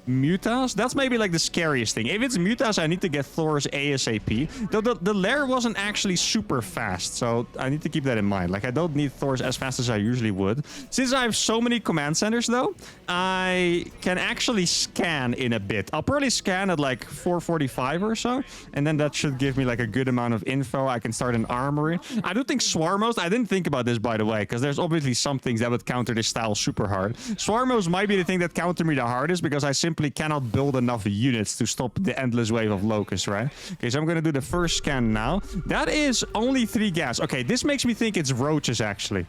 Mutas. That's maybe like the scariest thing. If it's Mutas, I need to get Thor's ASAP. Though the lair wasn't actually super fast, so I need to keep that in mind. Like, I don't need Thor's as fast as I usually would. Since I have so many command centers, though, I can actually scan in a bit. I'll probably scan at like 445 or so, and then that should give me like a good amount of info. I can start an armory. I do think Swarmos, I didn't think about this, by the way, because there's obviously some things that would counter this style super hard. Swarmos might be the thing that counter me the hardest, because I simply cannot build enough units to stop the endless wave of locusts, right? Okay, so I'm going to do the first scan now. That is only 3 gas. Okay, this makes me think it's roaches, actually.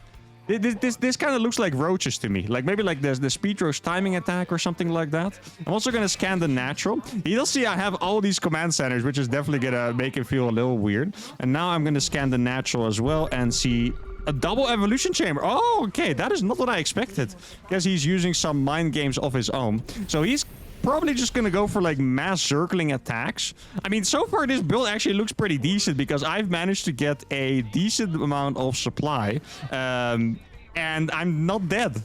This kind of looks like roaches to me. Like, maybe like the speed roach timing attack or something like that. I'm also going to scan the natural. You'll see I have all these command centers, which is definitely going to make it feel a little weird. And now I'm going to scan the natural as well and see a double evolution chamber. Oh, okay. That is not what I expected. Guess he's using some mind games of his own. So he's probably just gonna go for like mass circling attacks. I mean, so far this build actually looks pretty decent, because I've managed to get a decent amount of supply. And I'm not dead.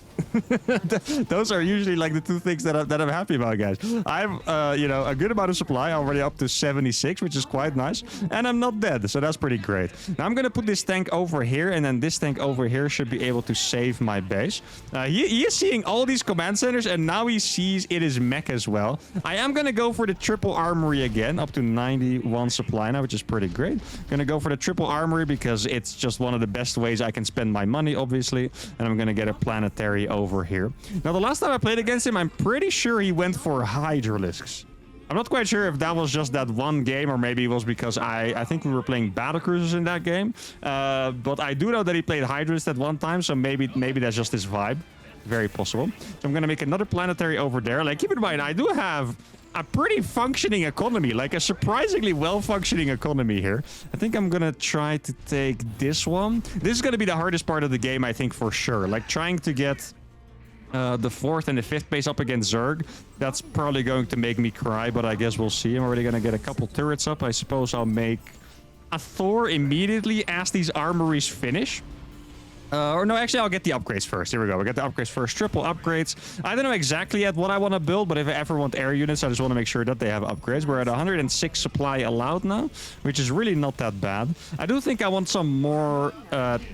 Those are usually like the 2 things that I'm happy about, guys. I have, you know, a good amount of supply, already up to 76, which is quite nice. And I'm not dead, so that's pretty great. Now I'm going to put this tank over here, and then this tank over here should be able to save my base. He is seeing all these command centers, and now he sees it is mech as well. I am going to go for the triple armory again, up to 91 supply now, which is pretty great. Going to go for the triple armory because it's just one of the best ways I can spend my money, obviously. And I'm going to get a planetary over here. Now, the last time I played against him, I'm pretty sure he went for Hydralisks. I'm not quite sure if that was just that one game, or maybe it was because I think we were playing battle cruisers in that game. But I do know that he played Hydralisks at one time, so maybe that's just his vibe. Very possible. So I'm going to make another planetary over there. Like, keep in mind, I do have a pretty functioning economy, like a surprisingly well-functioning economy here. I think I'm gonna try to take this one. This is gonna be the hardest part of the game, I think, for sure. Like, trying to get the 4th and the 5th base up against Zerg. That's probably going to make me cry, but I guess we'll see. I'm already gonna get a couple turrets up. I suppose I'll make a Thor immediately as these armories finish. Or no, actually, I'll get the upgrades first. Here we go. We'll get the upgrades first. Triple upgrades. I don't know exactly yet what I want to build, but if I ever want air units, I just want to make sure that they have upgrades. We're at 106 supply allowed now, which is really not that bad. I do think I want some more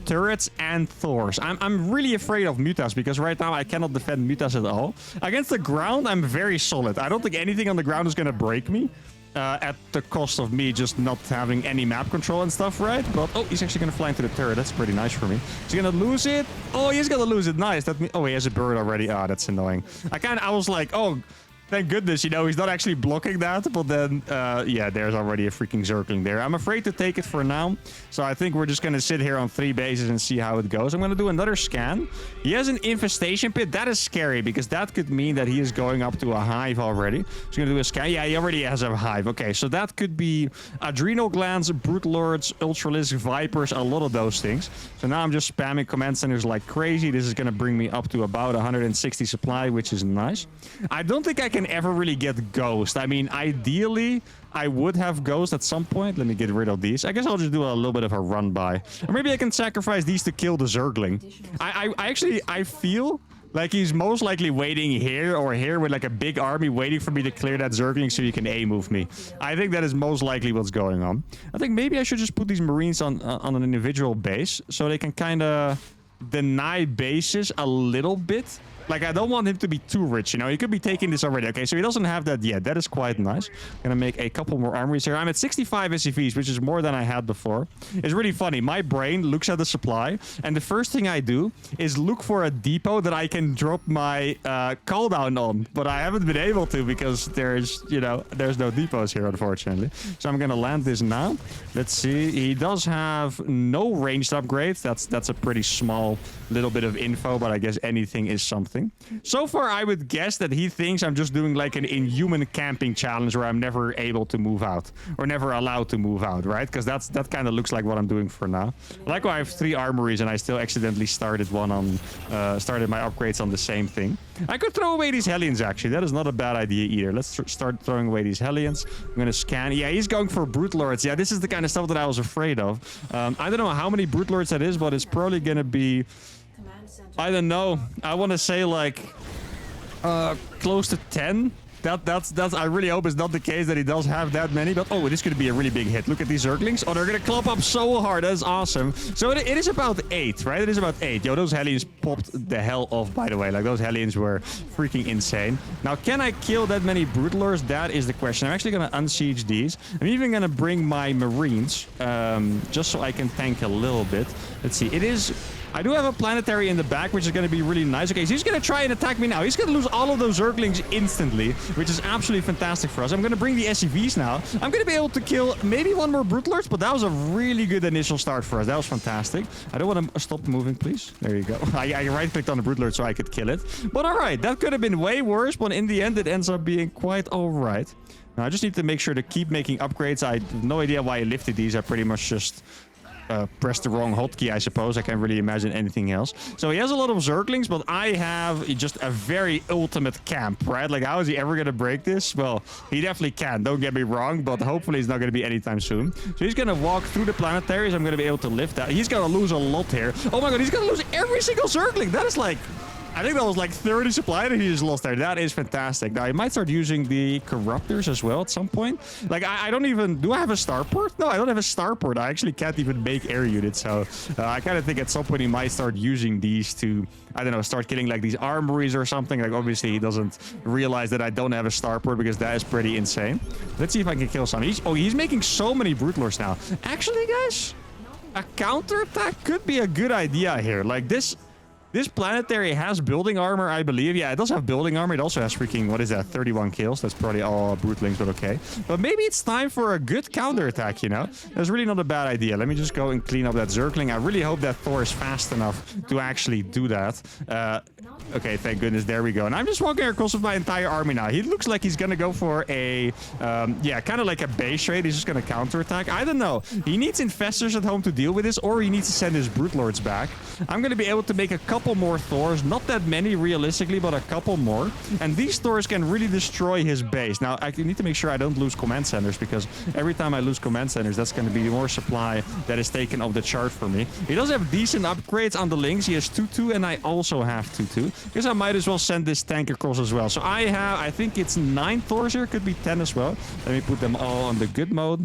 turrets and Thors. I'm really afraid of Mutas, because right now I cannot defend Mutas at all. Against the ground, I'm very solid. I don't think anything on the ground is going to break me. At the cost of me just not having any map control and stuff, right? But, oh, he's actually going to fly into the turret. That's pretty nice for me. Is he going to lose it? Oh, he's going to lose it. Nice. Oh, he has a bird already. Ah, that's annoying. I was like, oh, thank goodness, you know, he's not actually blocking that. But then, yeah, there's already a freaking circling there. I'm afraid to take it for now. So I think we're just going to sit here on 3 bases and see how it goes. I'm going to do another scan. He has an infestation pit. That is scary, because that could mean that he is going up to a hive already. He's going to do a scan. Yeah, he already has a hive. Okay, so that could be adrenal glands, brute lords, ultralisks, vipers, a lot of those things. So now I'm just spamming command centers like crazy. This is going to bring me up to about 160 supply, which is nice. I don't think I can can ever really get Ghost. I mean, ideally, I would have Ghost at some point. Let me get rid of these. I guess I'll just do a little bit of a run by. Or maybe I can sacrifice these to kill the Zergling. I feel like he's most likely waiting here or here with like a big army waiting for me to clear that Zergling so he can A-move me. I think that is most likely what's going on. I think maybe I should just put these Marines on an individual base so they can kind of deny bases a little bit. Like, I don't want him to be too rich, you know? He could be taking this already. Okay, so he doesn't have that yet. That is quite nice. Gonna make a couple more armories here. I'm at 65 SCVs, which is more than I had before. It's really funny. My brain looks at the supply, and the first thing I do is look for a depot that I can drop my call down on. But I haven't been able to because there's, you know, there's no depots here, unfortunately. So I'm gonna land this now. Let's see. He does have no ranged upgrades. That's a pretty small little bit of info, but I guess anything is something. So far, I would guess that he thinks I'm just doing like an inhuman camping challenge where I'm never able to move out or never allowed to move out, right? Because that kind of looks like what I'm doing for now. Like I have 3 armories and I still accidentally started my upgrades on the same thing. I could throw away these Hellions, actually. That is not a bad idea either. Let's start throwing away these Hellions. I'm going to scan. Yeah, he's going for Brute Lords. Yeah, this is the kind of stuff that I was afraid of. I don't know how many Brute Lords that is, but it's probably going to be... I don't know. I want to say like close to 10. That's I really hope it's not the case that he does have that many. But oh, this could be a really big hit. Look at these Zerglings. Oh, they're gonna clump up so hard. That's awesome. So it is about 8, right? It is about 8. Yo, those Hellions popped the hell off, by the way. Like, those Hellions were freaking insane. Now, can I kill that many Brute Lords? That is the question. I'm actually gonna unsiege these. I'm even gonna bring my Marines just so I can tank a little bit. Let's see. I do have a planetary in the back, which is going to be really nice. Okay, so he's going to try and attack me now. He's going to lose all of those Zerglings instantly, which is absolutely fantastic for us. I'm going to bring the SCVs now. I'm going to be able to kill maybe 1 more Brute Lords, but that was a really good initial start for us. That was fantastic. I don't want to stop moving, please. There you go. I right-clicked on the Brute Lord so I could kill it. But all right, that could have been way worse, but in the end, it ends up being quite all right. Now, I just need to make sure to keep making upgrades. I have no idea why I lifted these. I pretty much just... pressed the wrong hotkey, I suppose. I can't really imagine anything else. So he has a lot of Zerglings, but I have just a very ultimate camp, right? Like, how is he ever going to break this? Well, he definitely can. Don't get me wrong, but hopefully it's not going to be anytime soon. So he's going to walk through the planetaries. I'm going to be able to lift that. He's going to lose a lot here. Oh my god, he's going to lose every single Zergling. That is like... I think that was like 30 supply that he just lost there. That is fantastic. Now, I might start using the Corruptors as well at some point. Like, I don't even... Do I have a starport? No, I don't have a starport. I actually can't even make air units. So, I kind of think at some point he might start using these to, I don't know, start killing like these armories or something. Like, obviously, he doesn't realize that I don't have a starport because that is pretty insane. Let's see if I can kill some. He's making so many Brute Lords now. Actually, guys, a counterattack could be a good idea here. Like, this planetary has building armor, I believe. Yeah, it does have building armor. It also has freaking, what is that, 31 kills. That's probably all Brutelings, but okay. But maybe it's time for a good counterattack, you know? That's really not a bad idea. Let me just go and clean up that Zergling. I really hope that Thor is fast enough to actually do that. Okay, thank goodness. There we go. And I'm just walking across with my entire army now. He looks like he's going to go for a, yeah, kind of like a base raid. He's just going to counterattack. I don't know. He needs infestors at home to deal with this, or he needs to send his Brute Lords back. I'm going to be able to make a couple more Thors. Not that many, realistically, but a couple more. And these Thors can really destroy his base. Now, I need to make sure I don't lose command centers, because every time I lose command centers, that's going to be more supply that is taken off the chart for me. He does have decent upgrades on the links. He has 2-2, and I also have 2-2. Because I might as well send this tank across as well. So I think it's 9 Thors here. Could be 10 as well. Let me put them all on the good mode.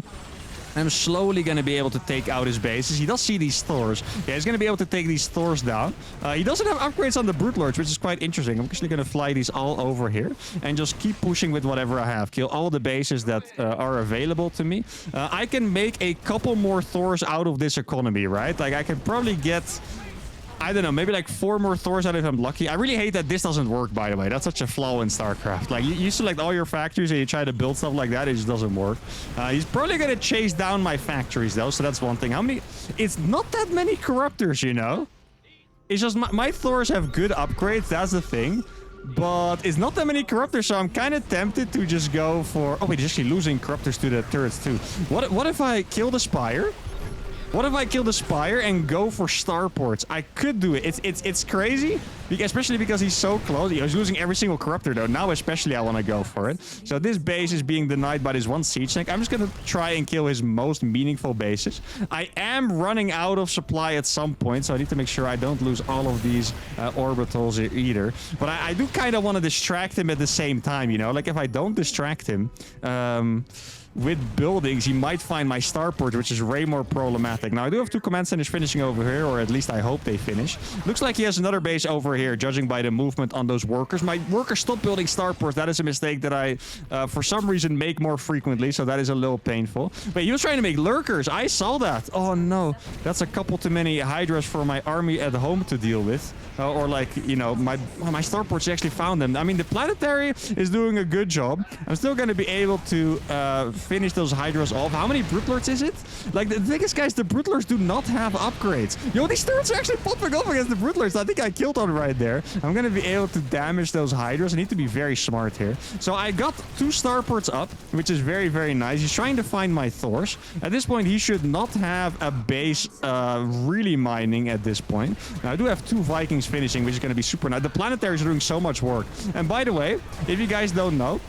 I'm slowly going to be able to take out his bases. He does see these Thors. Yeah, he's going to be able to take these Thors down. He doesn't have upgrades on the Brute Lords, which is quite interesting. I'm actually going to fly these all over here and just keep pushing with whatever I have. Kill all the bases that are available to me. I can make a couple more Thors out of this economy, right? Like, I can probably get... I don't know, maybe like 4 more Thors out if I'm lucky. I really hate that this doesn't work, by the way. That's such a flaw in StarCraft. Like, you select all your factories and you try to build stuff like that, it just doesn't work. He's probably going to chase down my factories, though, so that's one thing. How many... It's not that many Corruptors, you know? It's just my Thors have good upgrades, that's the thing. But it's not that many Corruptors, so I'm kind of tempted to just go for... Oh, wait, he's actually losing Corruptors to the turrets, too. What if I kill the Spire? What if I kill the Spire and go for starports? I could do it. It's crazy, especially because he's so close. He's losing every single corruptor, though. Now especially I want to go for it. So this base is being denied by this one siege tank. I'm just going to try and kill his most meaningful bases. I am running out of supply at some point, so I need to make sure I don't lose all of these orbitals either. But I do kind of want to distract him at the same time, you know? Like, if I don't distract him... with buildings, he might find my starport, which is way more problematic. Now, I do have 2 command centers finishing over here, or at least I hope they finish. Looks like he has another base over here, judging by the movement on those workers. My workers stopped building starports. That is a mistake that I, for some reason, make more frequently, so that is a little painful. But he was trying to make lurkers. I saw that. Oh, no. That's a couple too many hydras for my army at home to deal with. Or like, you know, my starports actually found them. I mean, the planetary is doing a good job. I'm still going to be able to finish those hydras off. How many Brute is it? Like, the thing is, guys, the Brute do not have upgrades. Yo, these turrets are actually popping up against the Brute. I think I killed one right there. I'm going to be able to damage those hydras. I need to be very smart here. So I got 2 starports up, which is very, very nice. He's trying to find my Thors. At this point, he should not have a base really mining at this point. Now, I do have 2 Vikings finishing, which is going to be super nice. The planetaries are doing so much work. And by the way, if you guys don't know,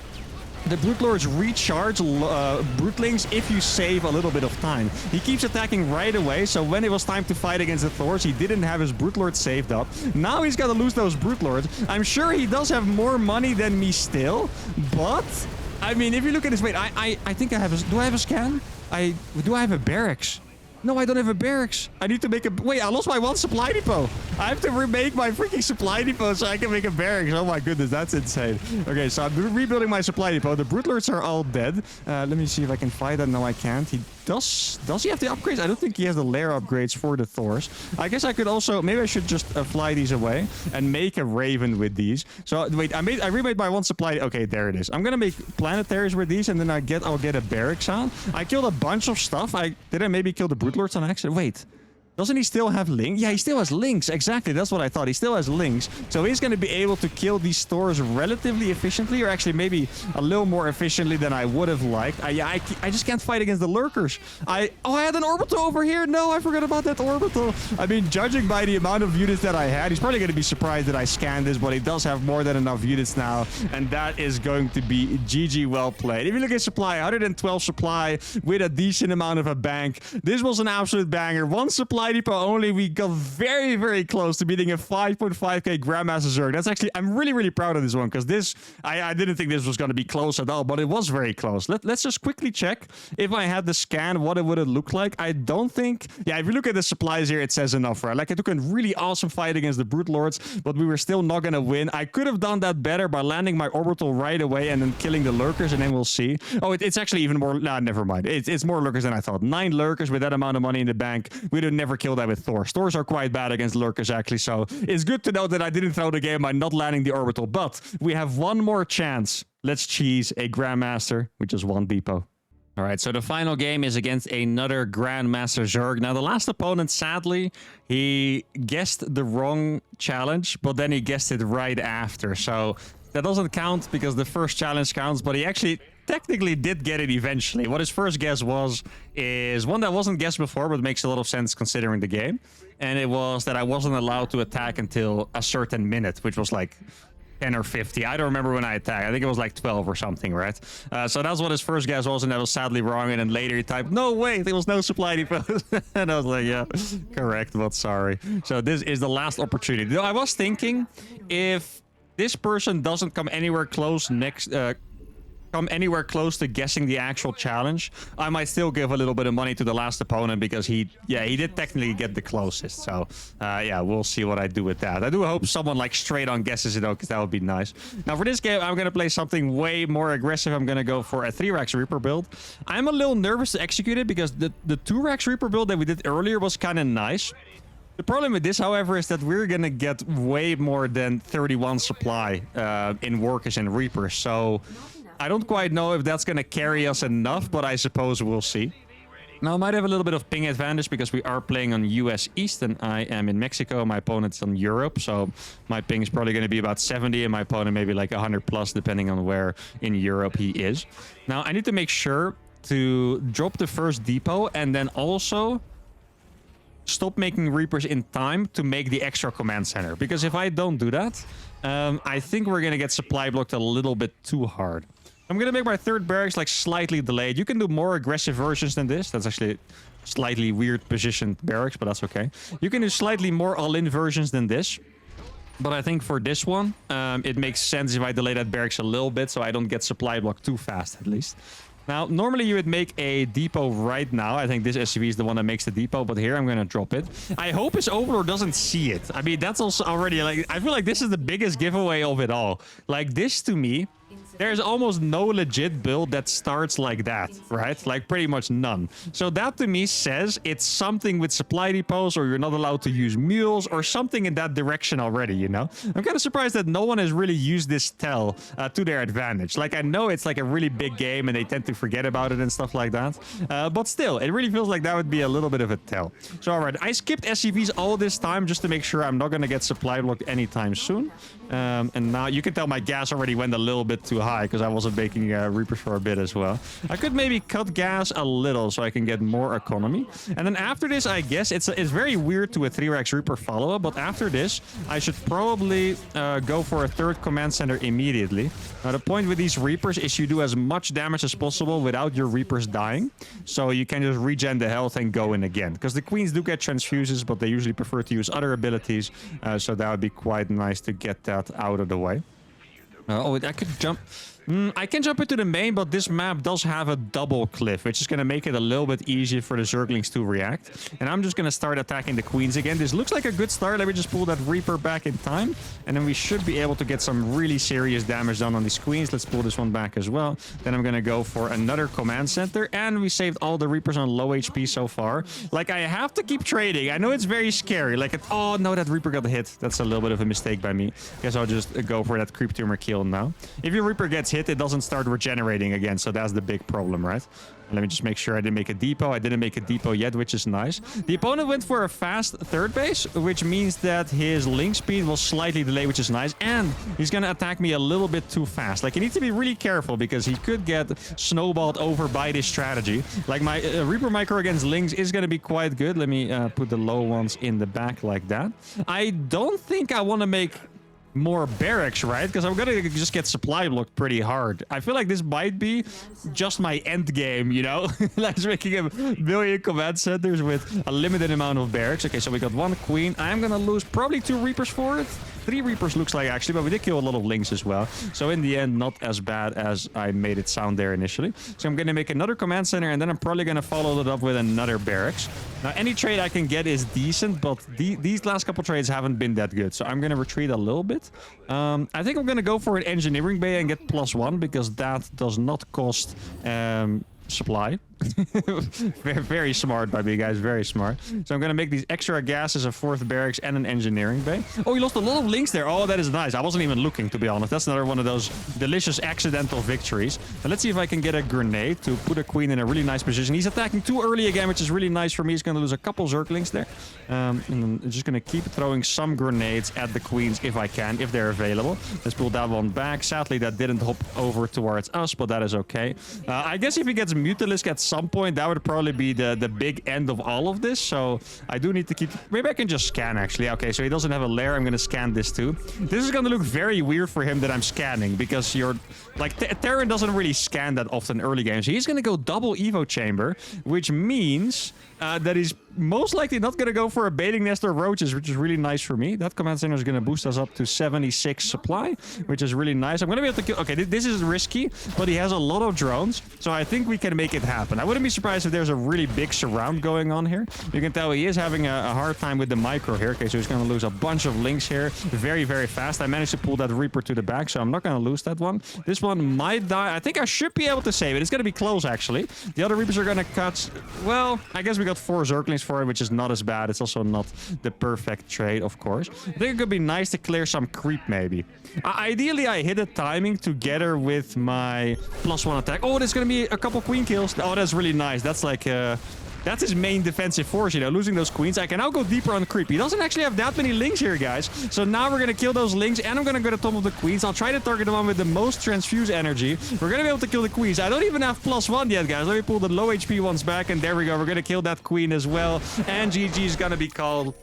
the Brute Lords recharge Brutelings if you save a little bit of time. He keeps attacking right away, so when it was time to fight against the Thors, he didn't have his Brute Lords saved up. Now he's got to lose those Brute Lords. I'm sure he does have more money than me still, but... I mean, if you look at his... Wait, I think I have a... Do I have a scan? Do I have a barracks? No, I don't have a barracks. I need to make a... Wait, I lost my 1 supply depot. I have to remake my freaking supply depot so I can make a barracks. Oh my goodness, that's insane. Okay, so I'm rebuilding my supply depot. The Brute Lords are all dead. Let me see if I can fight that. No, I can't. Does he have the upgrades? I don't think he has the lair upgrades for the Thors. I guess I could also... Maybe I should just fly these away and make a Raven with these. So, wait, I remade my 1 supply... Okay, there it is. I'm gonna make planetaries with these, and then I'll get a barracks out. I killed a bunch of stuff. Did I maybe kill the Brute Lords on accident? Wait. Doesn't he still have links? Yeah, he still has links. Exactly, that's what I thought. He still has links. So he's going to be able to kill these stores relatively efficiently, or actually maybe a little more efficiently than I would have liked. I just can't fight against the lurkers. I had an orbital over here. No, I forgot about that orbital. I mean, judging by the amount of units that I had, he's probably going to be surprised that I scanned this, but he does have more than enough units now, and that is going to be GG well played. If you look at supply, 112 supply with a decent amount of a bank. This was an absolute banger. 1 supply depot only. We got very, very close to beating a 5.5k Grandmaster Zerg. That's actually, I'm really, really proud of this one, because this, I didn't think this was going to be close at all, but it was very close. Let's just quickly check if I had the scan, what it would have looked like. I don't think, yeah, if you look at the supplies here, it says enough, right? Like, I took a really awesome fight against the Brute Lords, but we were still not going to win. I could have done that better by landing my orbital right away and then killing the lurkers, and then we'll see. Oh, it's actually even more, nah, never mind. It's more lurkers than I thought. 9 lurkers with that amount of money in the bank. We'd have never killed that with Thors. Thors are quite bad against lurkers, actually, so it's good to know that I didn't throw the game by not landing the orbital, but we have one more chance. Let's cheese a Grandmaster with just 1 depot. All right, so the final game is against another Grandmaster Zerg. Now, the last opponent, sadly, he guessed the wrong challenge, but then he guessed it right after. So that doesn't count because the first challenge counts, but he actually technically did get it eventually. What his first guess was is one that wasn't guessed before, but makes a lot of sense considering the game. And it was that I wasn't allowed to attack until a certain minute, which was like 10 or 50. I don't remember when I attacked. I think it was like 12 or something, right? So that's what his first guess was, and that was sadly wrong. And then later he typed, no, wait, there was no supply depot. And I was like, yeah, correct, but sorry. So this is the last opportunity. Though I was thinking, if this person doesn't come anywhere close to guessing the actual challenge, I might still give a little bit of money to the last opponent, because he did technically get the closest. So yeah, we'll see what I do with that. I do hope someone like straight on guesses it, though, because that would be nice. Now for this game, I'm going to play something way more aggressive. I'm going to go for a 3-Rax Reaper build. I'm a little nervous to execute it because the 2-Rax Reaper build that we did earlier was kind of nice. The problem with this, however, is that we're going to get way more than 31 supply in workers and reapers. So I don't quite know if that's going to carry us enough, but I suppose we'll see. Now, I might have a little bit of ping advantage because we are playing on US East and I am in Mexico. My opponent's on Europe, so my ping is probably going to be about 70 and my opponent maybe like 100 plus, depending on where in Europe he is. Now, I need to make sure to drop the first depot and then also stop making Reapers in time to make the extra command center. Because if I don't do that, I think we're going to get supply blocked a little bit too hard. I'm going to make my third barracks like slightly delayed. You can do more aggressive versions than this. That's actually slightly weird positioned barracks, but that's okay. You can do slightly more all-in versions than this. But I think for this one, it makes sense if I delay that barracks a little bit so I don't get supply blocked too fast, at least. Now, normally you would make a depot right now. I think this SUV is the one that makes the depot, but here I'm going to drop it. I hope his overlord doesn't see it. I mean, that's also already like, I feel like this is the biggest giveaway of it all. Like this to me, there's almost no legit build that starts like that, right? Like pretty much none. So that to me says it's something with supply depots or you're not allowed to use mules or something in that direction already, you know? I'm kind of surprised that no one has really used this tell to their advantage. Like I know it's like a really big game and they tend to forget about it and stuff like that. But still, it really feels like that would be a little bit of a tell. So all right, I skipped SCVs all this time just to make sure I'm not going to get supply blocked anytime soon. And now you can tell my gas already went a little bit too high because I wasn't making Reapers for a bit as well. I could maybe cut gas a little so I can get more economy. And then after this, I guess it's very weird to a 3x Reaper follow-up, but after this, I should probably go for a third command center immediately. Now, the point with these Reapers is you do as much damage as possible without your Reapers dying. So you can just regen the health and go in again. Because the Queens do get transfuses, but they usually prefer to use other abilities. So that would be quite nice to get that out of the way. Oh, I could jump. I can jump into the main, but this map does have a double cliff, which is going to make it a little bit easier for the Zerglings to react. And I'm just going to start attacking the Queens again. This looks like a good start. Let me just pull that Reaper back in time. And then we should be able to get some really serious damage done on these Queens. Let's pull this one back as well. Then I'm going to go for another command center. And we saved all the Reapers on low HP so far. Like, I have to keep trading. I know it's very scary. Like, oh, no, that Reaper got hit. That's a little bit of a mistake by me. Guess I'll just go for that Creep Tumor kill now. If your Reaper gets hit, it doesn't start regenerating again, so that's the big problem, right? Let me just make sure I didn't make a depot. I didn't make a depot yet, which is nice. The opponent went for a fast third base, which means that his link speed will slightly delay, which is nice. And he's going to attack me a little bit too fast. Like, you need to be really careful because he could get snowballed over by this strategy. Like, my Reaper micro against links is going to be quite good. Let me put the low ones in the back like that. I don't think I want to make more barracks, right? Because I'm gonna just get supply blocked pretty hard. I feel like this might be just my end game, you know? Like making a million command centers with a limited amount of barracks. Okay, so we got one Queen. I'm gonna lose probably 2 Reapers for it. 3 Reapers looks like, actually, but we did kill a lot of Lynx as well. So in the end, not as bad as I made it sound there initially. So I'm going to make another command center, and then I'm probably going to follow it up with another barracks. Now, any trade I can get is decent, but these last couple trades haven't been that good. So I'm going to retreat a little bit. I think I'm going to go for an engineering bay and get +1, because that does not cost supply. very, very smart by me, guys. Very smart. So I'm going to make these extra gases, a 4th barracks, and an engineering bay. Oh, he lost a lot of links there. Oh, that is nice. I wasn't even looking, to be honest. That's another one of those delicious accidental victories. Now, let's see if I can get a grenade to put a Queen in a really nice position. He's attacking too early again, which is really nice for me. He's going to lose a couple Zerglings there. And then I'm just going to keep throwing some grenades at the Queens if I can, if they're available. Let's pull that one back. Sadly, that didn't hop over towards us, but that is okay. I guess if he gets Mutalisk at some point, that would probably be the big end of all of this. So I do need to keep... Maybe I can just scan, actually. Okay, so he doesn't have a lair. I'm going to scan this too. This is going to look very weird for him that I'm scanning, because you're... Like, Terran doesn't really scan that often early games. So he's going to go double Evo Chamber, which means that he's most likely not going to go for a baiting nest or roaches, which is really nice for me. That command center is going to boost us up to 76 supply, which is really nice. I'm going to be able to kill... Okay, this is risky, but he has a lot of drones, so I think we can make it happen. I wouldn't be surprised if there's a really big surround going on here. You can tell he is having a hard time with the micro here. Okay, so he's going to lose a bunch of links here very, very fast. I managed to pull that Reaper to the back, so I'm not going to lose that one. This one might die. I think I should be able to save it. It's going to be close, actually. The other Reapers are going to cut... Well, I guess we got 4 Zerglings for it, which is not as bad. It's also not the perfect trade, of course. I think it could be nice to clear some creep, maybe. Ideally, I hit a timing together with my +1 attack. Oh, there's going to be a couple Queen kills. Oh, that's really nice. That's like... That's his main defensive force, you know, losing those queens. I can now go deeper on creep. He doesn't actually have that many links here, guys. So now we're going to kill those links, and I'm going to go to the top of the queens. I'll try to target the one with the most transfuse energy. We're going to be able to kill the queens. I don't even have +1 yet, guys. Let me pull the low HP ones back, and there we go. We're going to kill that queen as well. And GG is going to be called.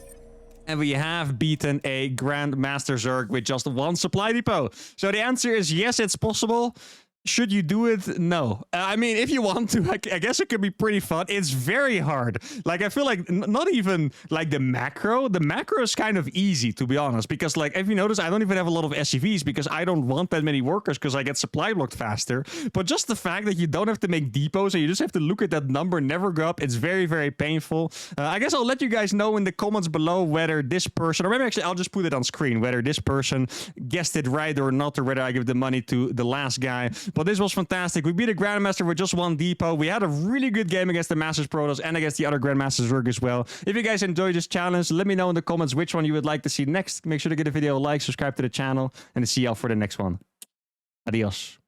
And we have beaten a Grandmaster Zerg with just 1 supply depot. So the answer is yes, it's possible. Should you do it? No. I mean, if you want to, I guess it could be pretty fun. It's very hard. Like, I feel like not even like the macro. The macro is kind of easy, to be honest, because like, if you notice, I don't even have a lot of SCVs because I don't want that many workers because I get supply blocked faster. But just the fact that you don't have to make depots and you just have to look at that number, never go up. It's very, very painful. I guess I'll let you guys know in the comments below whether this person, or maybe actually I'll just put it on screen, whether this person guessed it right or not, or whether I give the money to the last guy. But this was fantastic. We beat a Grandmaster with just 1 depot. We had a really good game against the Masters Protoss and against the other Grandmasters Zerg as well. If you guys enjoyed this challenge, let me know in the comments which one you would like to see next. Make sure to give the video a like, subscribe to the channel, and see y'all for the next one. Adios.